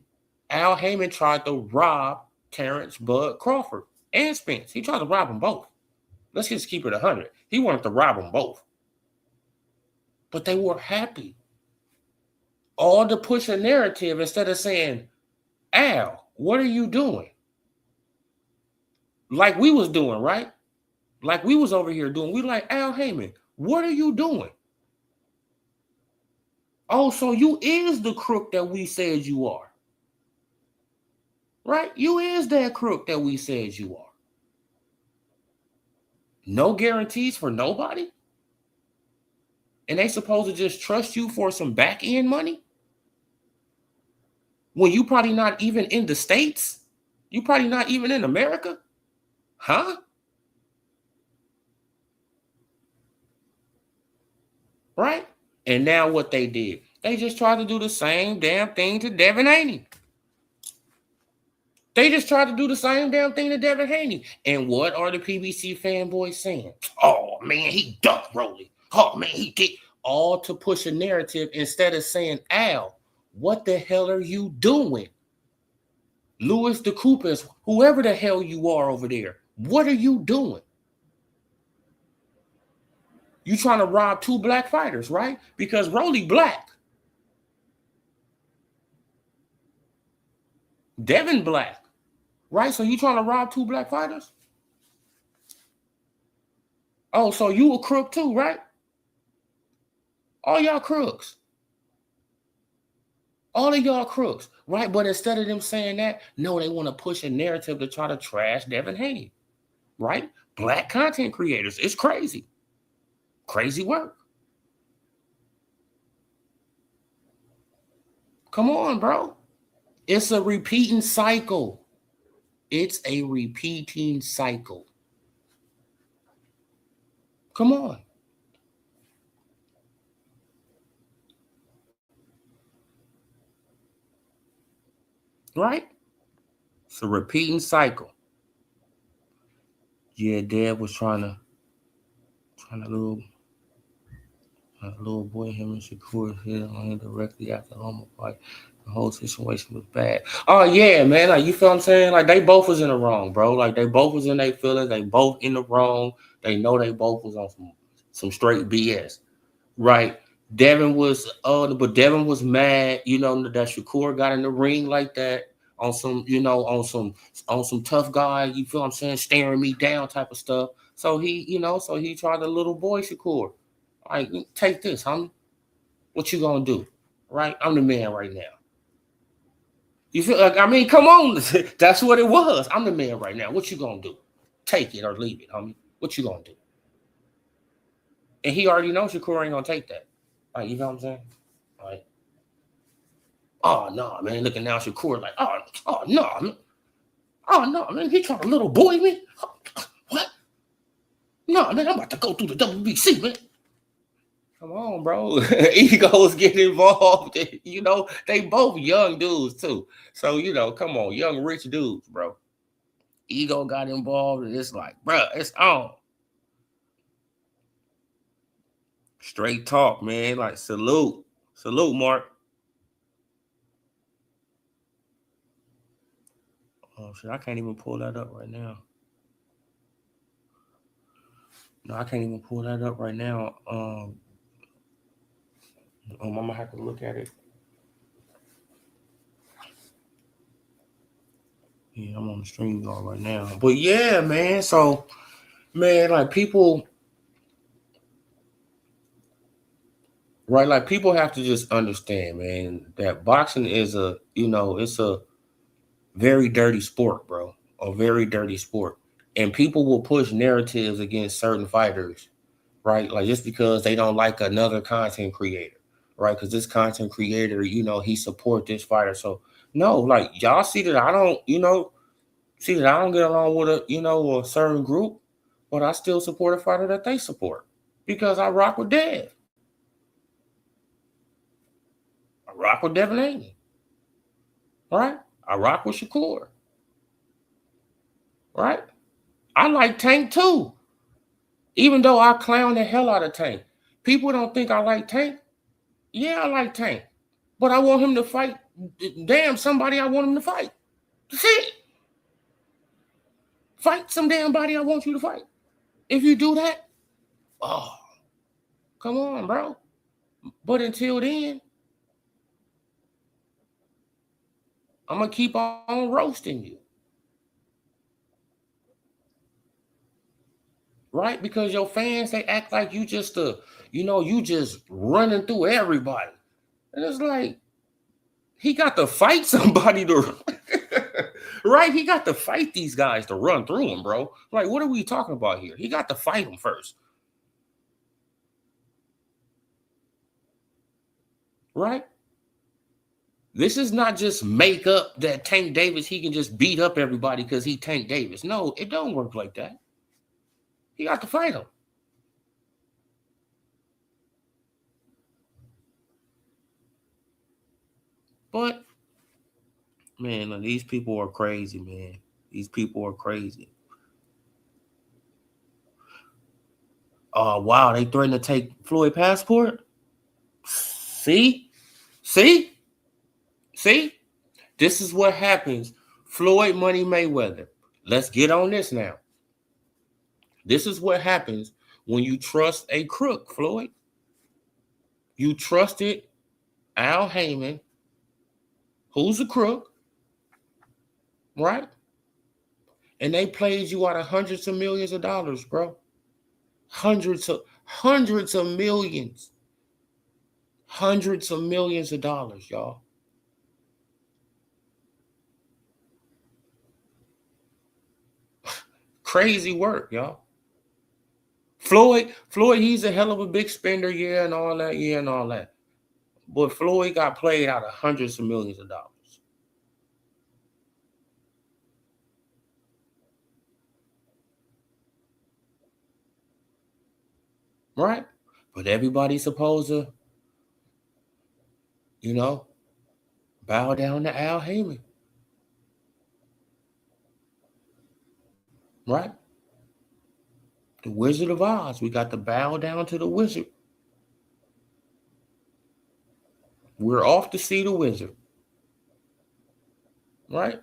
Al Heyman tried to rob Terrence Bud Crawford and Spence. He tried to rob them both. Let's just keep it 100. He wanted to rob them both. But they were happy. All to push a narrative instead of saying, Al, what are you doing? Like we was doing, right? Like we was over here doing. We like, Al Heyman, what are you doing? Oh, so you is the crook that we said you are. Right? You is that crook that we said you are. No guarantees for nobody? And they supposed to just trust you for some back end money? When you probably not even in the States? You probably not even in America? Huh? Right? And now what they did, they just tried to do the same damn thing to Devin Haney. They just tried to do the same damn thing to Devin Haney. And what are the PBC fanboys saying? Oh, man, he ducked Rolly. Oh, man, he did. All to push a narrative instead of saying, Al, what the hell are you doing? Louis the Coopers, whoever the hell you are over there, what are you doing? You trying to rob two black fighters, right? Because Rolly black. Devin black. Right? So you trying to rob two black fighters? Oh, so you a crook too, right? All y'all crooks. All of y'all crooks, right? But instead of them saying that, no, they want to push a narrative to try to trash Devin Haney, right? Black content creators. It's crazy. Crazy work. Come on, bro. It's a repeating cycle. It's a repeating cycle. Come on. Right? It's a repeating cycle. Yeah, Dad was trying to little boy, him and Shakur hit on him directly after the homo fight. The whole situation was bad. Oh yeah, man. Like you feel what I'm saying? Like they both was in the wrong, bro. Like they both was in their feelings. They both in the wrong. They know they both was on some straight BS. Right. Devin was but Devin was mad, you know, that Shakur got in the ring like that on some, you know, on some tough guy, you feel what I'm saying, staring me down type of stuff. So he tried the little boy Shakur. Like, take this, homie. What you gonna do? Right? I'm the man right now. You feel like, I mean, come on. That's what it was. I'm the man right now. What you gonna do? Take it or leave it, homie. What you gonna do? And he already knows Shakur ain't gonna take that. Like, you know what I'm saying? Like, oh no, man. Looking now, Shakur like, oh no, man. Oh no, man. He trying to little boy me. What? No, man. I'm about to go through the WBC, man. Come on, bro. Egos get involved. You know, they both young dudes too. So, you know, come on, young rich dudes, bro. Ego got involved, and it's like, bro, it's on. Straight talk, man. Like, salute. Salute, Mark. Oh shit, I can't even pull that up right now. No, I can't even pull that up right now. I'm gonna have to look at it. Yeah, I'm on the stream going right now. But yeah, man. So, man, like people, right? Like people have to just understand, man, that boxing is it's a very dirty sport, bro. A very dirty sport. And people will push narratives against certain fighters, right? Like just because they don't like another content creator, right? Because this content creator, you know, he support this fighter. So no, like y'all see that I don't, see that I don't get along with a certain group, but I still support a fighter that they support. because I rock with Dev. I rock with Devin Haney. Right? I rock with Shakur. Right? I like Tank too. Even though I clown the hell out of Tank. People don't think I like Tank. Yeah, I like Tank. But I want him to fight. Damn, somebody I want him to fight. That's it. Fight some damn body I want you to fight. If you do that, oh, come on, bro. But until then, I'm going to keep on roasting you. Right? Because your fans, they act like you just you just running through everybody. And it's like, he got to fight somebody to right? He got to fight these guys to run through them, bro. Like, what are we talking about here? He got to fight them first. Right? This is not just make up that Tank Davis, he can just beat up everybody because he Tank Davis. No, it don't work like that. He got to fight him. But, man, these people are crazy, man. These people are crazy. Oh, wow, they threatened to take Floyd passport? See? This is what happens. Floyd Money Mayweather. Let's get on this now. This is what happens when you trust a crook, Floyd. You trusted Al Heyman, who's a crook, right? And they played you out of hundreds of millions of dollars, bro. Hundreds of millions. Hundreds of millions of dollars, y'all. Crazy work, y'all. Floyd, he's a hell of a big spender, and all that. But Floyd got played out of hundreds of millions of dollars. Right? But everybody's supposed to, bow down to Al Heyman. Right? The Wizard of Oz. We got to bow down to the wizard. We're off to see the wizard. Right?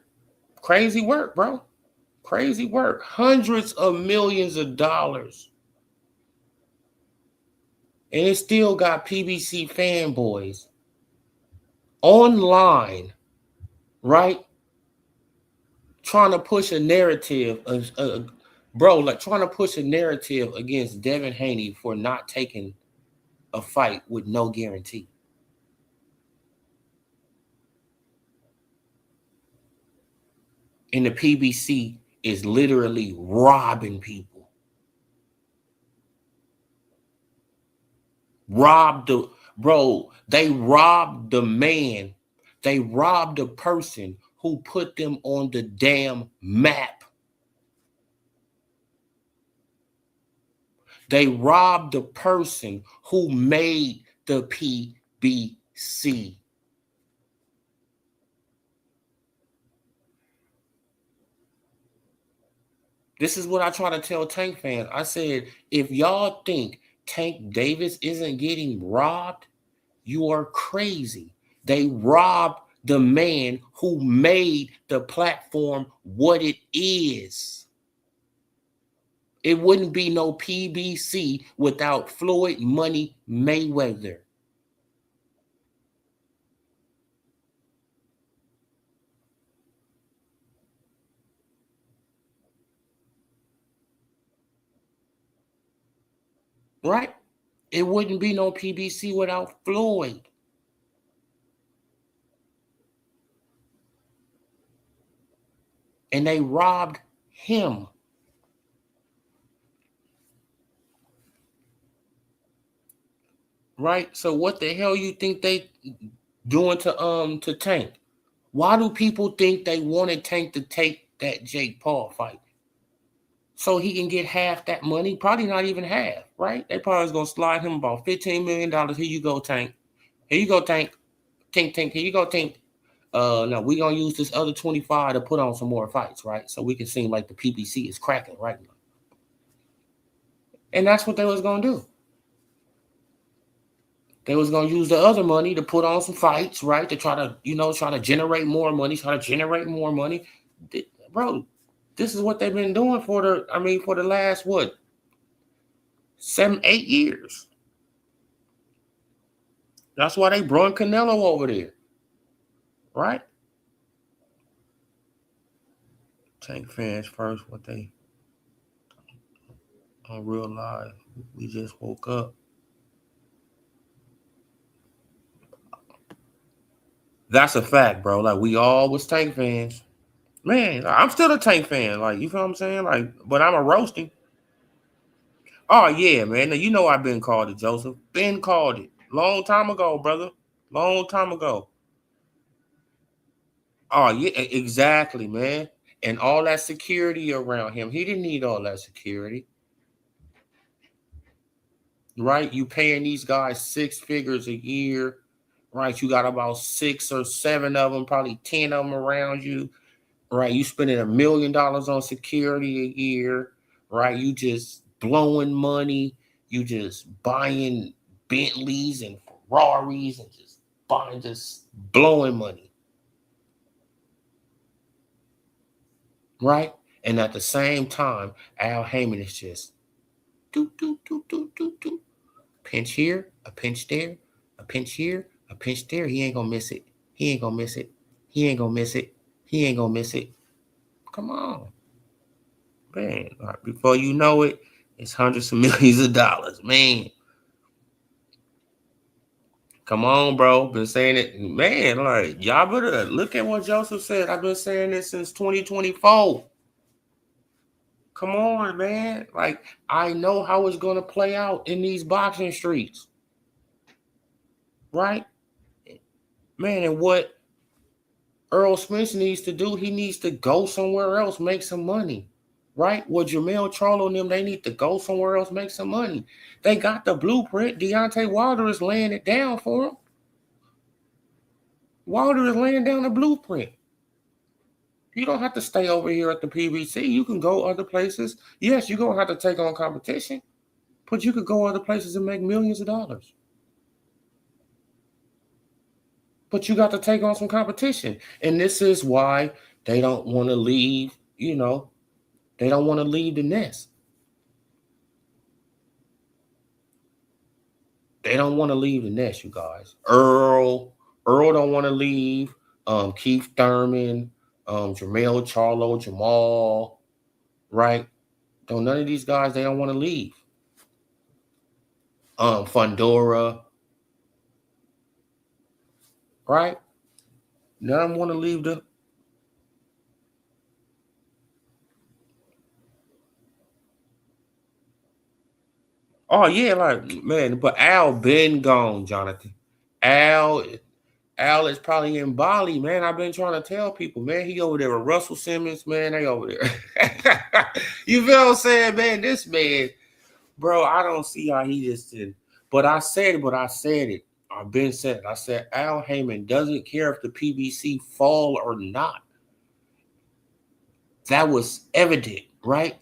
Crazy work, bro. Crazy work. Hundreds of millions of dollars. And it still got PBC fanboys online, right? Trying to push a narrative trying to push a narrative against Devin Haney for not taking a fight with no guarantee. And the PBC is literally robbing people. They robbed the man. They robbed the person who put them on the damn map. They robbed the person who made the PBC. This is what I try to tell Tank fans. I said, if y'all think Tank Davis isn't getting robbed, you are crazy. They robbed the man who made the platform what it is. It wouldn't be no PBC without Floyd Money Mayweather. Right? It wouldn't be no PBC without Floyd. And they robbed him. Right? So what the hell you think they doing to Tank? Why do people think they wanted Tank to take that Jake Paul fight? so he can get half that money, probably not even half, right? They probably going to slide him about $15 million. Here you go, Tank. Here you go, Tank. Tink, Tink. Here you go, Tink. Now we're going to use this other 25 to put on some more fights, right? So we can seem like the PBC is cracking right now. And that's what they was going to do. They was going to use the other money to put on some fights, right? To try to, try to generate more money, Bro, this is what they've been doing for the last, 7, 8 years. That's why they brought Canelo over there, right? Tank fans first, what they on real live. We just woke up. That's a fact, bro. Like, we all was Tank fans. Man, I'm still a Tank fan. Like, you feel what I'm saying? Like, but I'm a roasting. Oh, yeah, man. Now, you know I've been called it, Joseph. Been called it. Long time ago, brother. Long time ago. Oh, yeah, exactly, man. And all that security around him. He didn't need all that security. Right? You paying these guys 6 figures a year. Right? You got about 6 or 7 of them, probably 10 of them around you. Right? You spending $1 million on security a year. Right? You just blowing money. You just buying Bentleys and Ferraris and just blowing money. Right? And at the same time, Al Heyman is just do. Pinch here, a pinch there, a pinch here, a pinch there. He ain't gonna miss it. He ain't gonna miss it. He ain't gonna miss it. He ain't gonna miss it. Come on. Man, before you know it, it's hundreds of millions of dollars. Man. Come on, bro. Been saying it. Man, like, y'all better look at what Joseph said. I've been saying this since 2024. Come on, man. Like, I know how it's going to play out in these boxing streets. Right? Man, and what Earl Smith needs to do, he needs to go somewhere else, make some money. Right? Well, Jermell Charlo and them, they need to go somewhere else, make some money. They got the blueprint. Deontay Wilder is laying it down for them. Wilder is laying down the blueprint. You don't have to stay over here at the PBC. You can go other places. Yes, you're going to have to take on competition, but you could go other places and make millions of dollars. But you got to take on some competition. And this is why they don't want to leave, they don't want to leave the nest. They don't want to leave the nest, you guys. Earl don't want to leave. Keith Thurman, Jermell Charlo, Jamal, right? None of these guys, they don't want to leave. Fundora, right? None of them want to leave the. Oh yeah, like, man, but Al been gone, Jonathan. Al is probably in Bali, man. I've been trying to tell people, man. He over there with Russell Simmons, man. They over there. You feel what I'm saying, man? This man, bro, I don't see how he just did. But I said it. I've been said. I said Al Heyman doesn't care if the PBC fall or not. That was evident, right?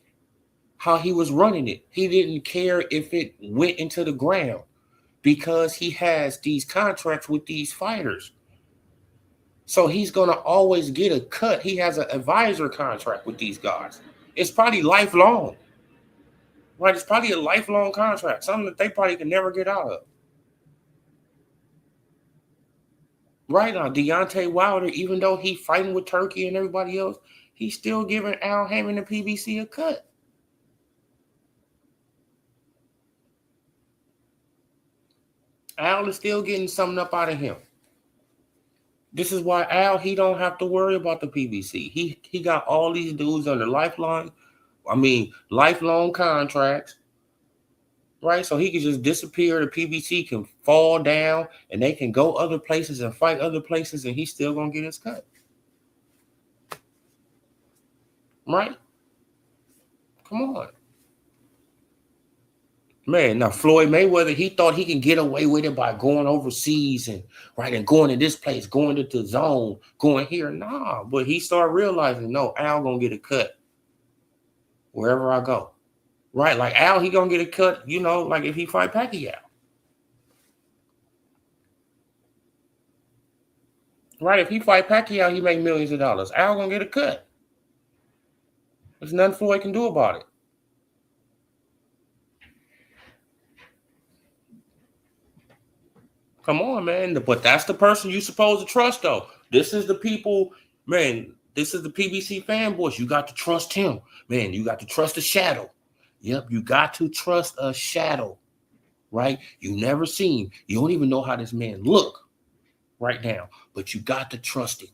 How he was running it. He didn't care if it went into the ground because he has these contracts with these fighters. So he's going to always get a cut. He has an advisor contract with these guys. It's probably lifelong. Right? It's probably a lifelong contract, something that they probably can never get out of. Right now, Deontay Wilder, even though he's fighting with Turkey and everybody else, he's still giving Al Heyman and PBC a cut. Al is still getting something up out of him. This is why Al, he don't have to worry about the PBC. He got all these dudes under lifelong contracts, right? So he can just disappear. The PBC can fall down, and they can go other places and fight other places, and he's still gonna get his cut, right? Come on. Man, now Floyd Mayweather, he thought he can get away with it by going overseas and going to this place, going to the zone, going here. Nah, but he started realizing, no, Al gonna get a cut wherever I go. Right? Like Al, he gonna get a cut, like if he fight Pacquiao. Right? If he fight Pacquiao, he make millions of dollars. Al gonna get a cut. There's nothing Floyd can do about it. Come on, man. But that's the person you're supposed to trust, though. This is the people, man. This is the PBC fanboys. You got to trust him, man. You got to trust the shadow. Yep, you got to trust a shadow, right? You never seen. You don't even know how this man look right now, but you got to trust him.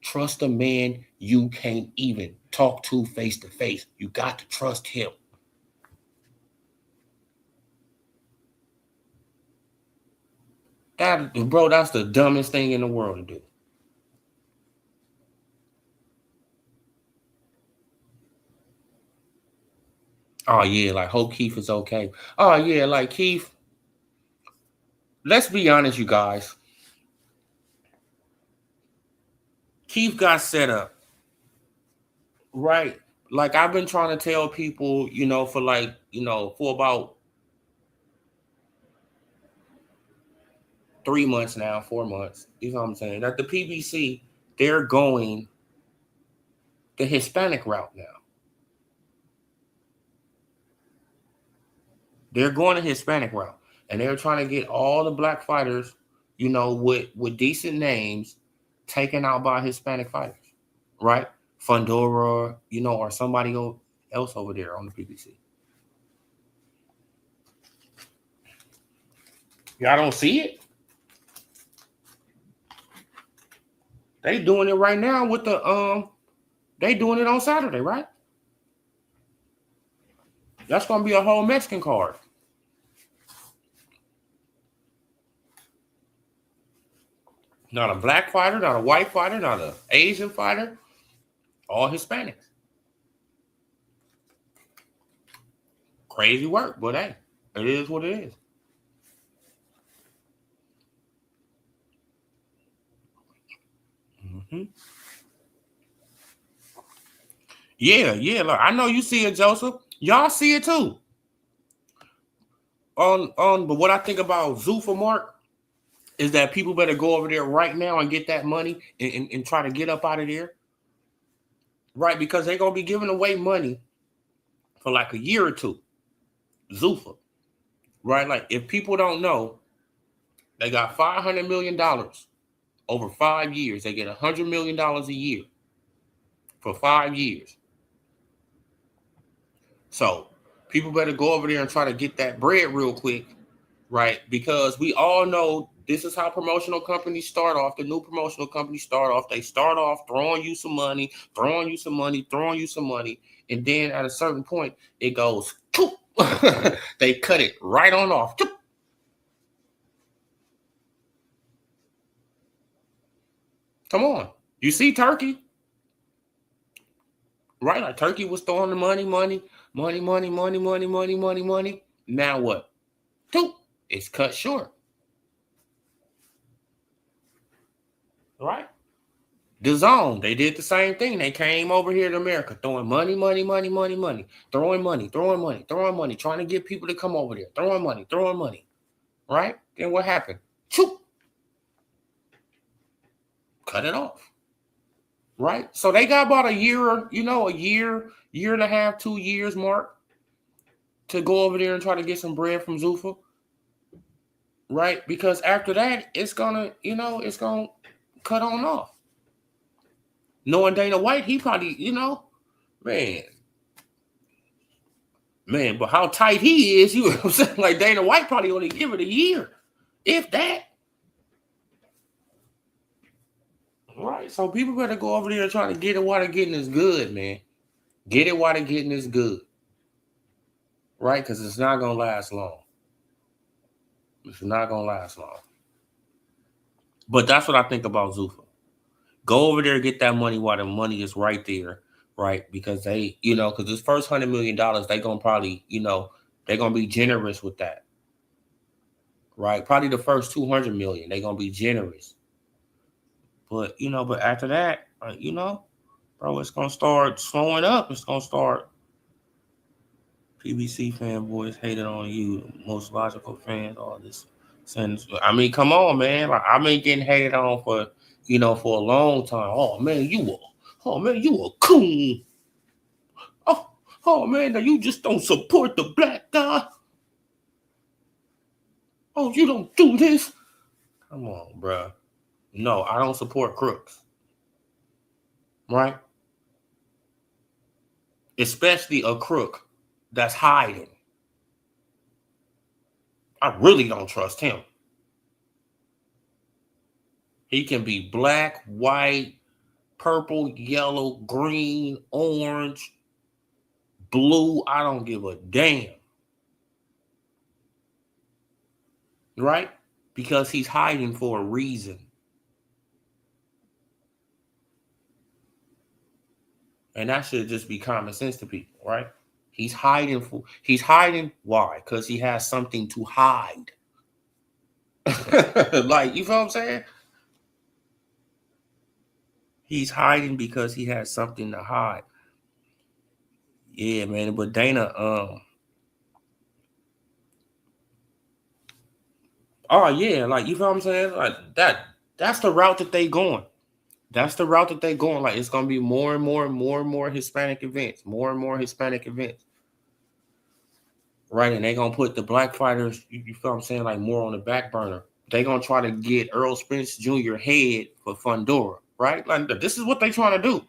Trust a man you can't even talk to face to face. You got to trust him. Bro, that's the dumbest thing in the world to do. Oh, yeah, like hope Keith is okay. Oh, yeah, like Keith. Let's be honest, you guys. Keith got set up. Right. Like I've been trying to tell people, for about 3 months now, 4 months. You know what I'm saying? That the PBC, they're going the Hispanic route now. They're going the Hispanic route. And they're trying to get all the black fighters, with decent names taken out by Hispanic fighters. Right? Fundora, or somebody else over there on the PBC. Y'all don't see it? They doing it right now with they doing it on Saturday, right? That's gonna be a whole Mexican card. Not a black fighter, not a white fighter, not an Asian fighter, all Hispanics. Crazy work, but hey, it is what it is. Mm-hmm. Yeah. Look, I know you see it, Joseph. Y'all see it too. But what I think about Zuffa Mark is that people better go over there right now and get that money and try to get up out of there. Right, because they're gonna be giving away money for like a year or two. Zuffa. Right? Like if people don't know, they got $500 million over 5 years. They get $100 million a year for 5 years. So people better go over there and try to get that bread real quick, right? Because we all know this is how promotional companies start off. The new promotional companies start off. They start off throwing you some money, throwing you some money. And then at a certain point, it goes, they cut it right on off. Come on. You see Turkey? Right? Like Turkey was throwing the money. Now what? It's cut short. Right? The Zone, they did the same thing. They came over here to America throwing money. Throwing money. Trying to get people to come over there. Throwing money. Right? Then what happened? Cut it off. Right? So they got about a year and a half, 2 years, Mark, to go over there and try to get some bread from Zuffa. Right? Because after that, it's gonna cut on off. Knowing Dana White, he probably, man, but how tight he is, you know what I'm saying? Like Dana White probably only give it a year, if that. Right. So people better go over there and try to get it while the getting is good, man. Get it while the getting is good. Right? Because it's not gonna last long. It's not gonna last long. But that's what I think about Zuffa. Go over there, get that money while the money is right there. right? Because they, because this first $100 million, they gonna probably, they're gonna be generous with that, right? Probably the first 200 million, they're gonna be generous. But but after that, bro, it's gonna start slowing up. It's gonna start. PBC fanboys hated on you, most logical fans, all this sentence. I mean, come on, man. Like, I've been getting hated on for a long time. Oh man, you a coon. Oh man, now you just don't support the black guy. Oh, you don't do this. Come on, bro. No, I don't support crooks. Right? Especially a crook that's hiding. I really don't trust him. He can be black, white, purple, yellow, green, orange, blue. I don't give a damn. Right? Because he's hiding for a reason. And that should just be common sense to people, right? He's hiding why? Because he has something to hide. Like, you feel what I'm saying? He's hiding because he has something to hide. Yeah, man. But Dana, oh yeah, like, you feel what I'm saying? Like that's the route that they going. That's the route that they going. Like, it's gonna be more and more and more and more Hispanic events, more and more Hispanic events. Right, and they're gonna put the black fighters, you feel what I'm saying, like, more on the back burner. They're gonna try to get Earl Spence Jr. head for Fundora, right? Like, this is what they're trying to do.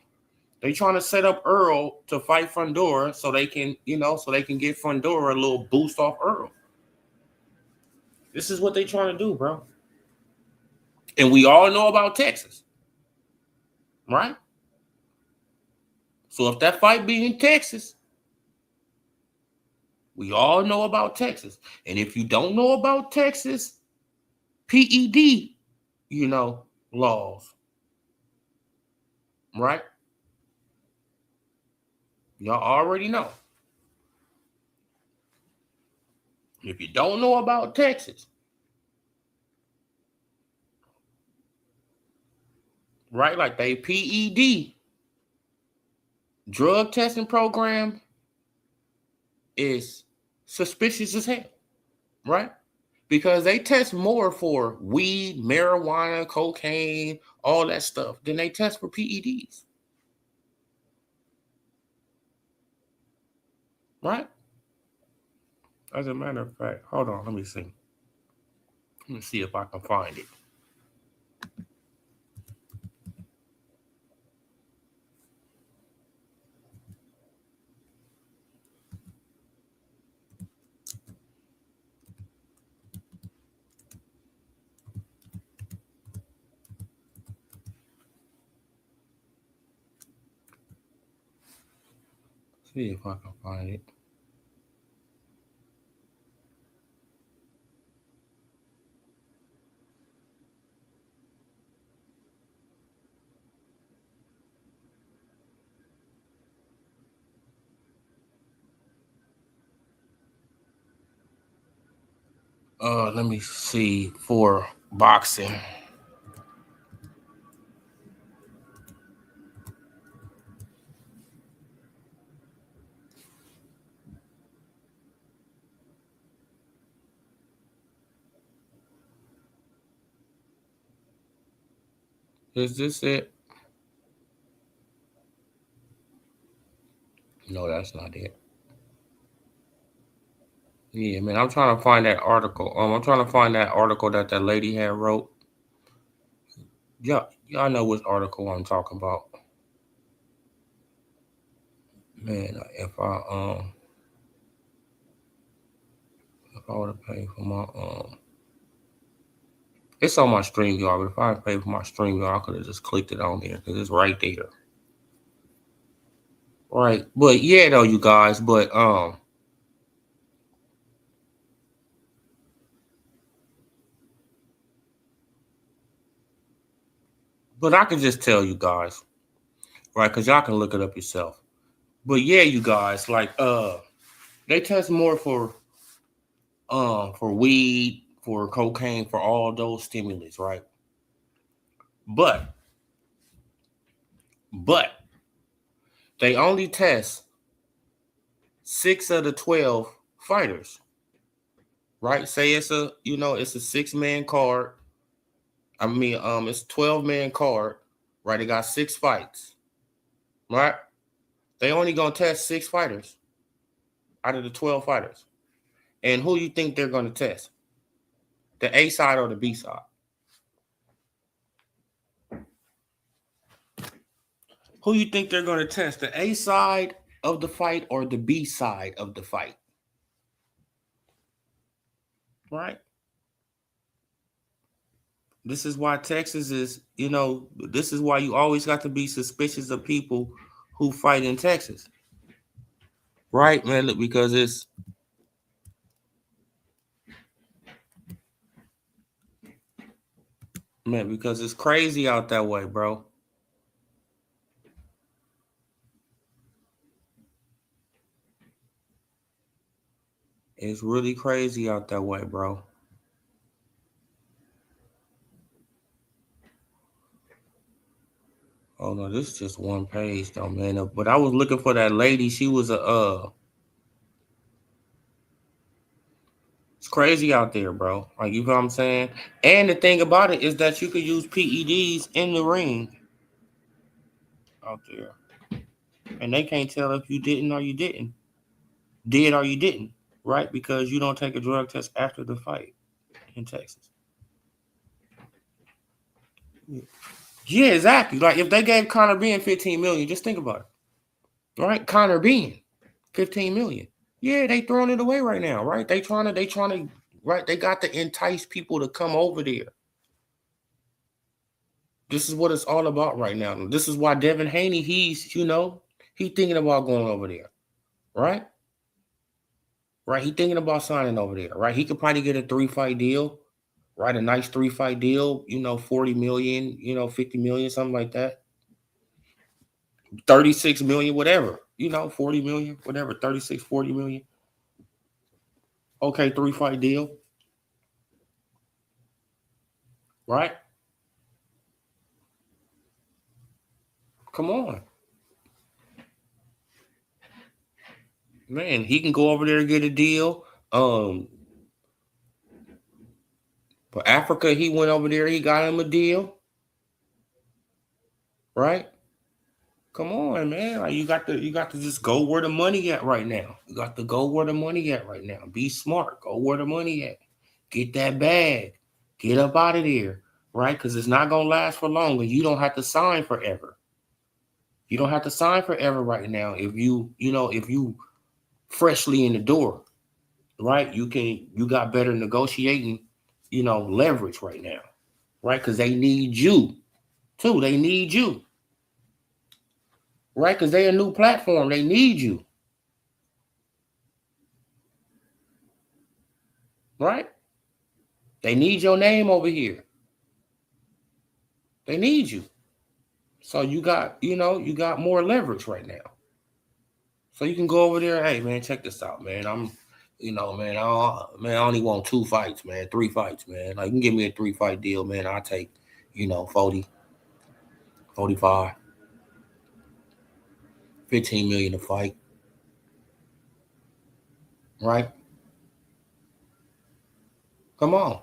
They trying to set up Earl to fight Fundora so they can, so they can get Fundora a little boost off Earl. This is what they trying to do, bro. And we all know about Texas, right? So if that fight be in Texas, we all know about Texas. And if you don't know about Texas, PED, laws, right? Y'all already know. If you don't know about Texas, right? Like, they PED drug testing program is suspicious as hell, right? Because they test more for weed, marijuana, cocaine, all that stuff than they test for PEDs, right? As a matter of fact, hold on, let me see. Let me see if I can find it. See if I can find it. Let me see for boxing. Is this it? No, that's not it. Yeah, man, I'm trying to find that article. I'm trying to find that article that lady had wrote. Yeah, y'all know which article I'm talking about. Man, if I would have paid for my it's on my StreamYard, but if I had paid for my StreamYard, I could have just clicked it on there because it's right there. Right. But yeah, though, you guys, but I can just tell you guys, right? Because y'all can look it up yourself. But yeah, you guys, like they test more for weed, for cocaine, for all those stimulants, right? But they only test 6 of the 12 fighters, right? Say it's a it's a 6-man card. I mean, it's a 12-man card, right? They got 6 fights, right? They only gonna test 6 fighters out of the 12 fighters. And who you think they're gonna test? The A side or the B side? Who you think they're gonna test? The A side of the fight or the B side of the fight? Right? This is why Texas is, this is why you always got to be suspicious of people who fight in Texas. Right, man? Because it's crazy out that way, bro. It's really crazy out that way, bro. Oh no, this is just one page though, man. But I was looking for that lady. She was it's crazy out there, bro. Like, you know what I'm saying? And the thing about it is that you could use PEDs in the ring out there. And they can't tell if you didn't or you didn't. Did or you didn't, right? Because you don't take a drug test after the fight in Texas. Yeah, exactly. Like, if they gave Conor Benn $15 million, just think about it. Right? Conor Benn, $15 million. Yeah, they throwing it away right now, right? They trying to, right? They got to entice people to come over there. This is what it's all about right now. This is why Devin Haney, he's thinking about going over there, right? Right, he thinking about signing over there, right? He could probably get a 3-fight deal, right? A nice 3-fight deal, 40 million, 50 million, something like that. 36 million, whatever, 40 million, whatever, 36, 40 million. Okay, 3-fight deal, right? Come on. Man, he can go over there and get a deal. For Africa, he went over there, he got him a deal. Right? Come on, man. Like, you got to just go where the money at right now. You got to go where the money at right now. Be smart. Go where the money at. Get that bag. Get up out of there. Right? Because it's not gonna last for long, and you don't have to sign forever. You don't have to sign forever right now if you freshly in the door. Right? You got better negotiating, leverage right now. Right? Because they need you too. They need you. Right? Because they're a new platform. They need you. Right? They need your name over here. They need you. So you got more leverage right now. So you can go over there. Hey, man, check this out, man. I'm, man, I only want 2 fights, man. 3 fights, man. Like, you can give me a 3-fight deal, man. I'll take, 40, 45, 15 million a fight. Right? Come on.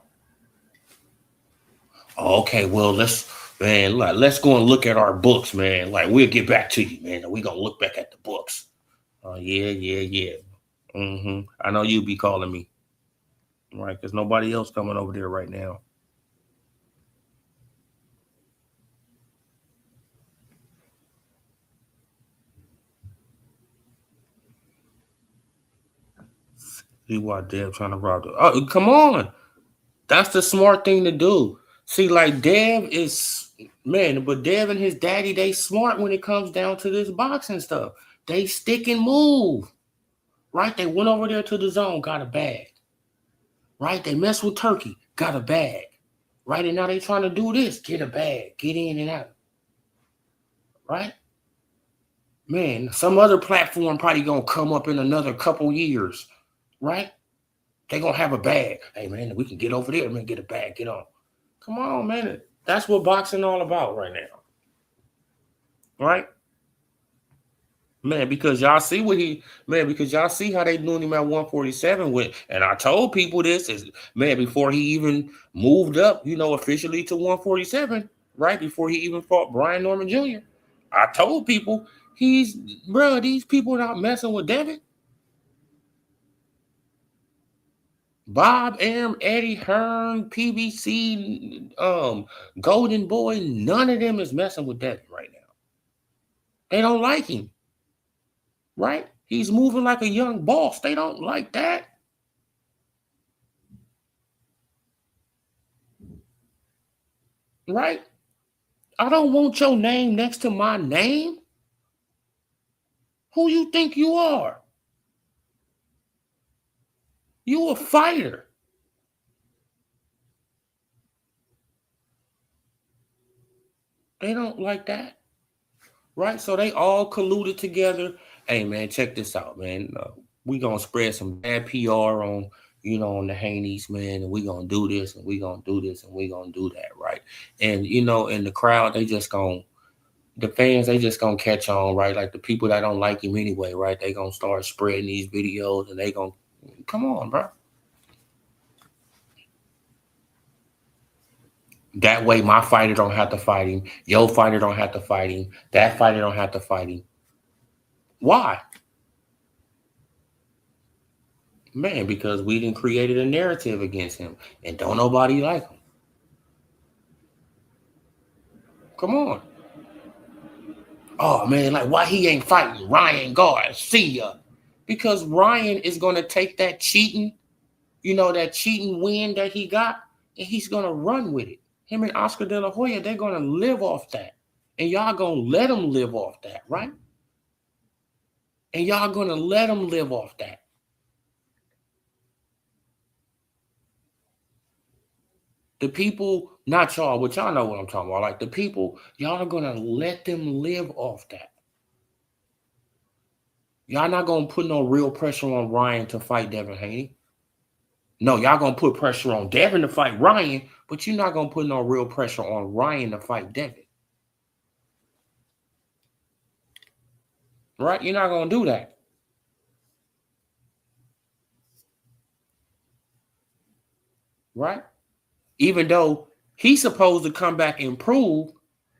Okay, well, let's go and look at our books, man. Like, we'll get back to you, man. We're gonna look back at the books. Yeah. I know you be calling me. Right, there's nobody else coming over there right now. See why Dev trying to rob the. Oh, come on. That's the smart thing to do. See, like, Dev is, man, but Dev and his daddy, they smart when it comes down to this boxing stuff. They stick and move. Right? They went over there to the zone, got a bag. Right? They mess with Turkey, got a bag. Right? And now they trying to do this, get a bag, get in and out. Right? Man, some other platform probably gonna come up in another couple years, right? They gonna have a bag. Hey man, we can get over there, man, get a bag, get on. Come on, man. That's what boxing all about right now. Right? Man, because y'all see because y'all see how they doing him at 147 with, and I told people this is, man, before he even moved up, officially to 147, right? Before he even fought Brian Norman Jr. I told people these people not messing with Devin. Bob M, Eddie Hearn, PBC, Golden Boy, none of them is messing with Devin right now. They don't like him. Right? He's moving like a young boss. They don't like that. Right? I don't want your name next to my name. Who you think you are? You a fighter. They don't like that. Right? So they all colluded together. Hey, man, check this out, man. We going to spread some bad PR on, on the Haneys, man, and we going to do this, and we going to do this, and we going to do that, right? And, in the crowd, the fans, they just gonna catch on, right? Like the people that don't like him anyway, right? They gonna start spreading these videos, and they gonna, come on, bro. That way, my fighter don't have to fight him. Your fighter don't have to fight him. That fighter don't have to fight him. Why? Man, because we done created a narrative against him, and don't nobody like him. Come on. Oh man, like why he ain't fighting Ryan Garcia? Because Ryan is gonna take that cheating, that cheating win that he got, and he's gonna run with it. Him and Oscar De La Hoya, they're gonna live off that, and y'all gonna let them live off that, right? And y'all gonna let them live off that. The people, not y'all, but y'all know what I'm talking about. Like the people, y'all are gonna let them live off that. Y'all not gonna put no real pressure on Ryan to fight Devin Haney. No, y'all gonna put pressure on Devin to fight Ryan, but you're not gonna put no real pressure on Ryan to fight Devin. Right? You're not gonna do that. Right? Even though he's supposed to come back and prove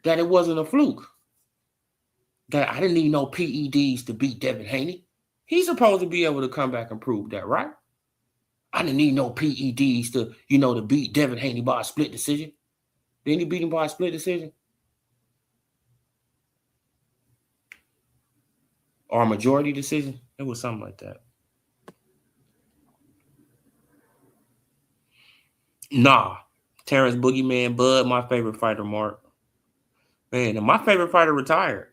that it wasn't a fluke. That I didn't need no PEDs to beat Devin Haney. He's supposed to be able to come back and prove that, right? I didn't need no PEDs to beat Devin Haney by a split decision. Didn't he beat him by a split decision? Or a majority decision? It was something like that. Nah. Terrence Boogeyman Bud, my favorite fighter, Mark. Man, and my favorite fighter retired.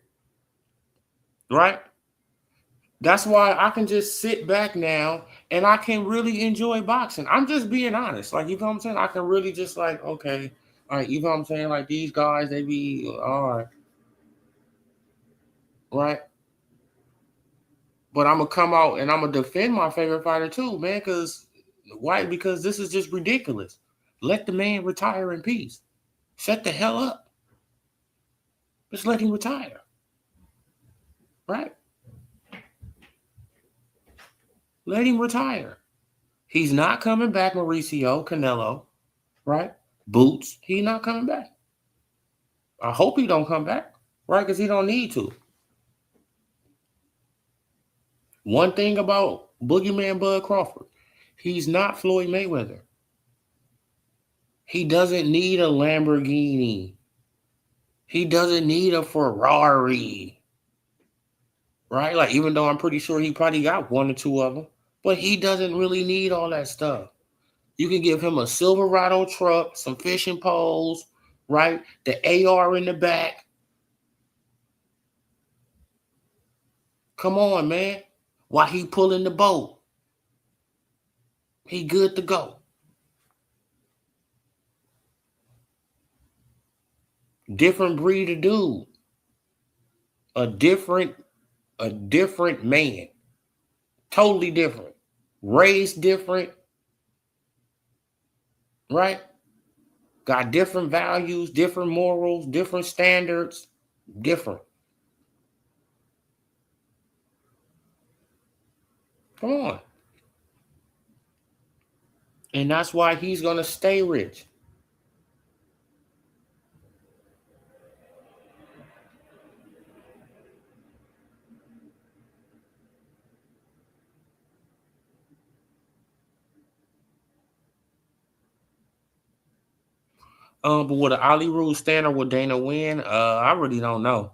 Right? That's why I can just sit back now and I can really enjoy boxing. I'm just being honest. Like, you know what I'm saying? I can really just like, okay, all right, you know what I'm saying? Like these guys, they be all right. Right? But I'm gonna come out and I'm gonna defend my favorite fighter too, man. Why? Because this is just ridiculous. Let the man retire in peace. Shut the hell up. Just let him retire. Right? Let him retire. He's not coming back, Mauricio Canelo. Right? Boots, he's not coming back. I hope he don't come back. Right? Because he don't need to. One thing about Boogeyman Bud Crawford, he's not Floyd Mayweather. He doesn't need a Lamborghini. He doesn't need a Ferrari. Right? Like, even though I'm pretty sure he probably got one or two of them, but he doesn't really need all that stuff. You can give him a Silverado truck, some fishing poles, right? The AR in the back. Come on, man. While he pulling the boat, he good to go. Different breed of dude. A different a different man. Totally different. Raised different. Right? Got different values, different morals, different standards. Different. Come on. And that's why he's going to stay rich. But with an Ali Rule stand or with Dana win, I really don't know.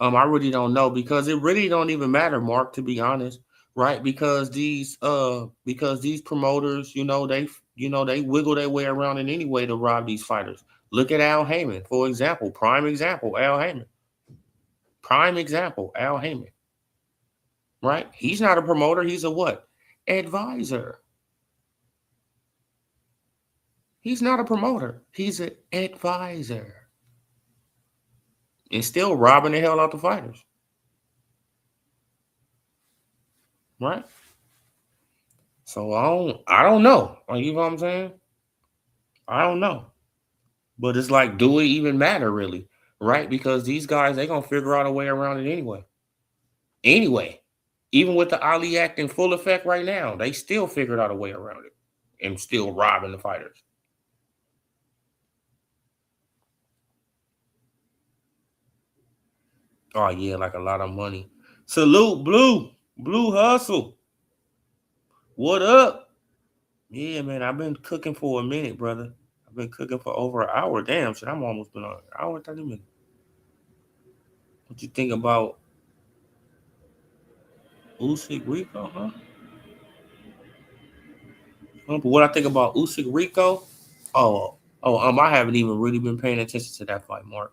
I really don't know because it really don't even matter, Mark, to be honest, right? Because these promoters, they wiggle their way around in any way to rob these fighters. Look at Al Heyman, for example, prime example, Al Heyman. Prime example, Al Heyman. Right? He's not a promoter, he's a what? Advisor. He's not a promoter, he's an advisor. And still robbing the hell out the fighters. Right? So I don't know. You know what I'm saying? I don't know. But it's like, do it even matter really? Right? Because these guys, they're gonna figure out a way around it anyway. Anyway. Even with the Ali Act in full effect right now, they still figured out a way around it and still robbing the fighters. Oh yeah, like a lot of money. Salute, Blue Hustle. What up? Yeah, man, I've been cooking for a minute, brother. I've been cooking for over an hour. Damn, shit, I'm almost been on an hour, 30 minutes. What you think about Usyk Rico, huh? But what I think about Usyk Rico, I haven't even really been paying attention to that fight, Mark.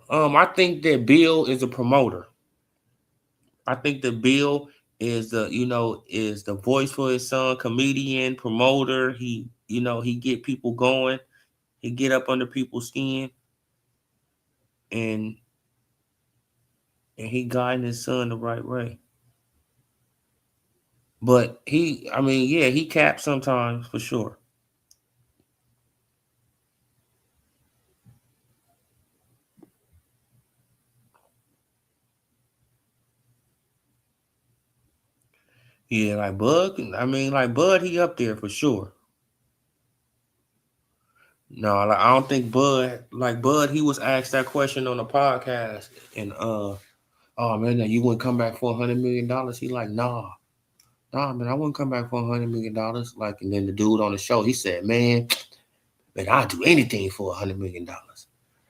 I think that Bill is a promoter. I think that Bill is the voice for his son, comedian, promoter. He get people going. He get up under people's skin, and he guiding his son the right way. But he caps sometimes for sure. Yeah, like Bud, he up there for sure. No, like, I don't think Bud, he was asked that question on the podcast, and oh man, you wouldn't come back for $100 million. He like, nah, man, I wouldn't come back for $100 million. Like, and then the dude on the show, he said, man, I'd do anything for $100 million.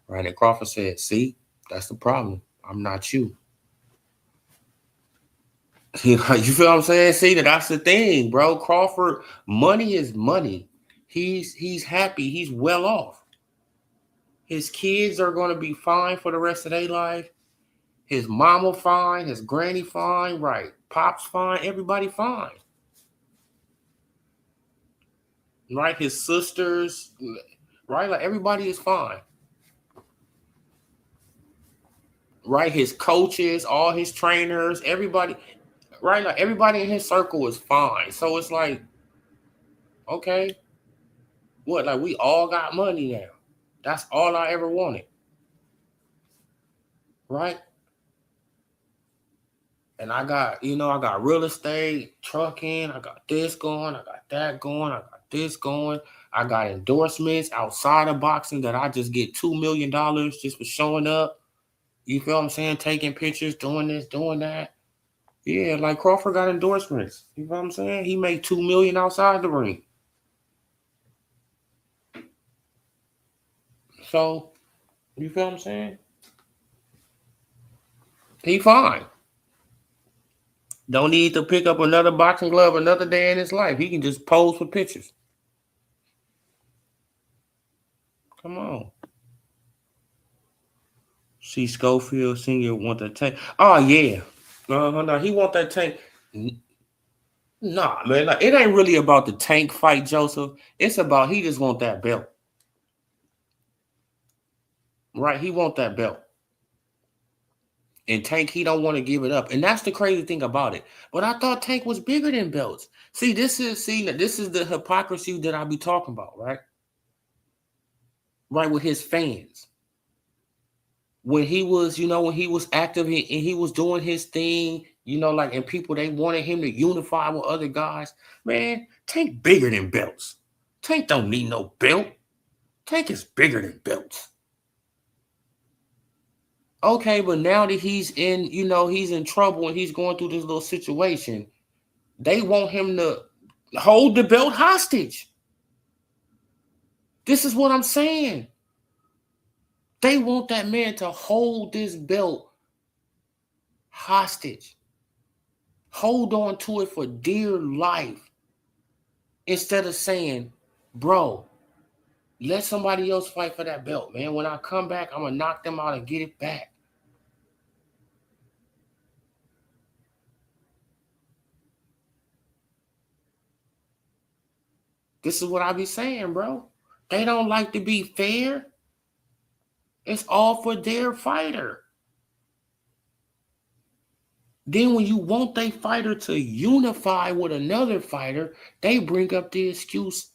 Right? And Crawford said, see, that's the problem. I'm not you. You feel what I'm saying? See, that's the thing, bro. Crawford, money is money. He's happy. He's well off. His kids are going to be fine for the rest of their life. His mama fine. His granny fine. Right. Pop's fine. Everybody fine. Right. His sisters. Right. Like, everybody is fine. Right. His coaches, all his trainers, everybody. Right. Like, everybody in his circle is fine. So it's like, okay. What? Like, we all got money now. That's all I ever wanted. Right? And I got real estate, trucking, I got this going, I got that going, I got this going. I got endorsements outside of boxing that I just get $2 million just for showing up. You feel what I'm saying? Taking pictures, doing this, doing that. Yeah, like Crawford got endorsements. You know what I'm saying? He made $2 million outside the ring. So, you feel what I'm saying? He fine. Don't need to pick up another boxing glove another day in his life. He can just pose for pictures. Come on. See, Schofield Sr. want that tank. Oh, yeah. No, he want that tank. Nah, man. Like, it ain't really about the tank fight, Joseph. It's about he just want that belt. Right? He want that belt. And Tank, he don't want to give it up. And that's the crazy thing about it. But I thought Tank was bigger than belts. This is the hypocrisy that I be talking about, right? Right, with his fans. When he was, when he was active and he was doing his thing, and people, they wanted him to unify with other guys. Man, Tank bigger than belts. Tank don't need no belt. Tank is bigger than belts. Okay, but now that he's in, he's in trouble and he's going through this little situation, they want him to hold the belt hostage. This is what I'm saying. They want that man to hold this belt hostage. Hold on to it for dear life. Instead of saying, bro, let somebody else fight for that belt, man. When I come back, I'm going to knock them out and get it back. This is what I be saying, bro. They don't like to be fair. It's all for their fighter. Then when you want their fighter to unify with another fighter, they bring up the excuse,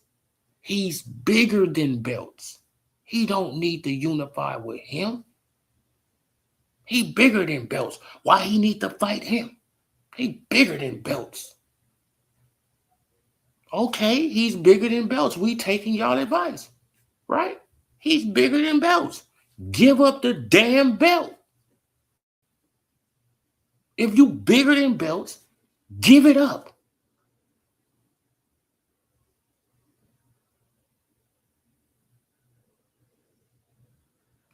he's bigger than belts. He don't need to unify with him. He bigger than belts. Why he need to fight him? He bigger than belts. Okay, he's bigger than belts. We taking y'all advice, right? He's bigger than belts. Give up the damn belt. If you bigger than belts, give it up.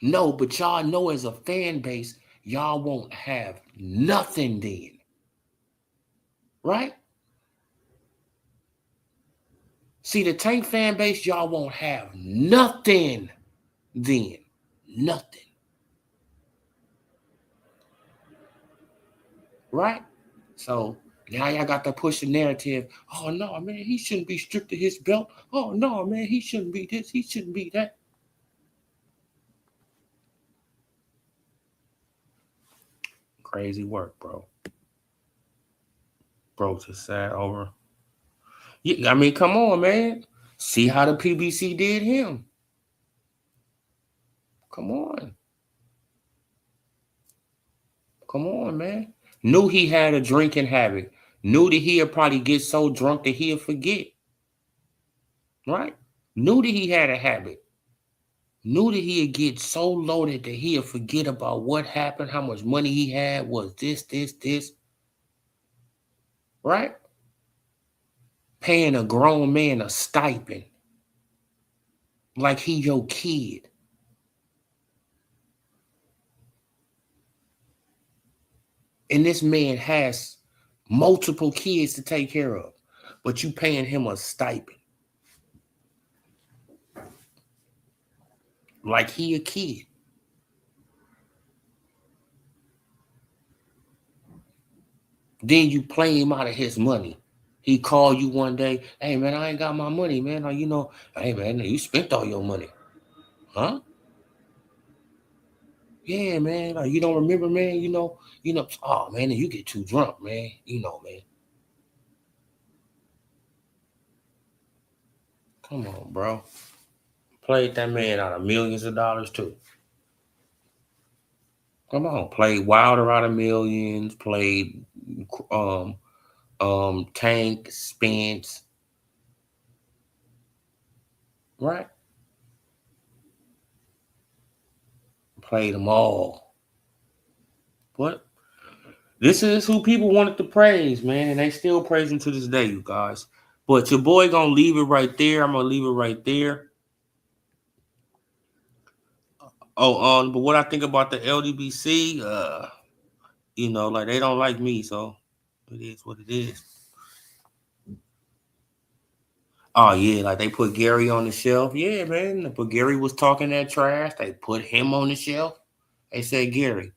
No, but y'all know as a fan base, y'all won't have nothing then. Right? See, the Tank fan base, y'all won't have nothing then. Nothing. Right? So now y'all got to push the narrative. Oh, no, man, he shouldn't be stripped of his belt. Oh, no, man, he shouldn't be this. He shouldn't be that. Crazy work, bro. Bro just sat over. Yeah, I mean, come on, man. See how the PBC did him. Come on. Come on, man. Knew he had a drinking habit. Knew that he'd probably get so drunk that he'd forget. Right? Knew that he had a habit. Knew that he'd get so loaded that he'd forget about what happened, how much money he had, was this. Right? Paying a grown man a stipend. Like he your kid. And this man has multiple kids to take care of, but you paying him a stipend. Like he a kid. Then you play him out of his money. He called you one day, hey man, I ain't got my money, man. Hey man, you spent all your money. Huh? Yeah, man. You don't remember, man, oh man, you get too drunk, man. Man. Come on, bro. Played that man out of millions of dollars too. Come on, played Wilder out of millions, played Tank, Spence. Right? Played them all. But this is who people wanted to praise, man, and they still praise him to this day, you guys. But your boy gonna leave it right there. I'm gonna leave it right there. Oh, but what I think about the LDBC, like they don't like me, so it is what it is. Oh yeah, like they put Gary on the shelf. Yeah, man. But Gary was talking that trash. They put him on the shelf. They said, Gary,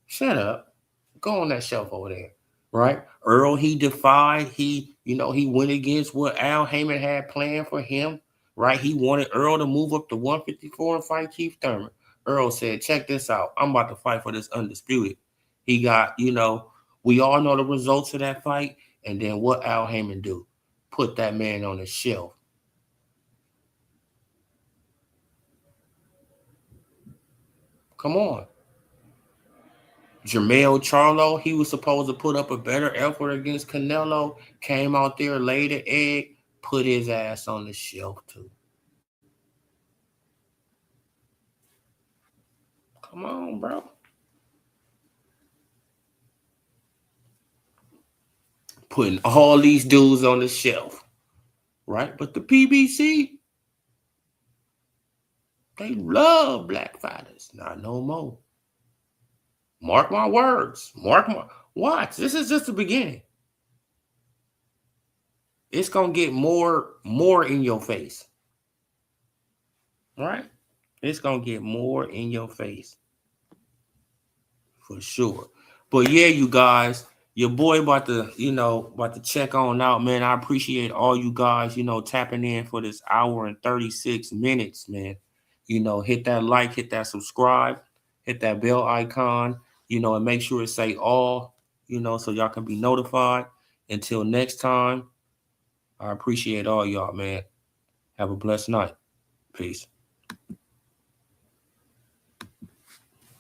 shut up. Go on that shelf over there. Right? Earl, he defied. He went against what Al Heyman had planned for him. Right? He wanted Earl to move up to 154 and fight Keith Thurman. Earl said, check this out. I'm about to fight for this undisputed. He got, we all know the results of that fight. And then what Al Heyman do? Put that man on the shelf. Come on. Jermell Charlo, he was supposed to put up a better effort against Canelo. Came out there, laid an egg, put his ass on the shelf too. Come on, bro. Putting all these dudes on the shelf, right? But the PBC, they love black fighters. Not no more. Mark my words. Watch. This is just the beginning. It's gonna get more in your face. Right? It's gonna get more in your face. For sure. But yeah, you guys, your boy about to check on out, man. I appreciate all you guys, tapping in for this hour and 36 minutes, man. Hit that like, hit that subscribe, hit that bell icon, and make sure it say all, so y'all can be notified. Until next time, I appreciate all y'all, man. Have a blessed night. Peace.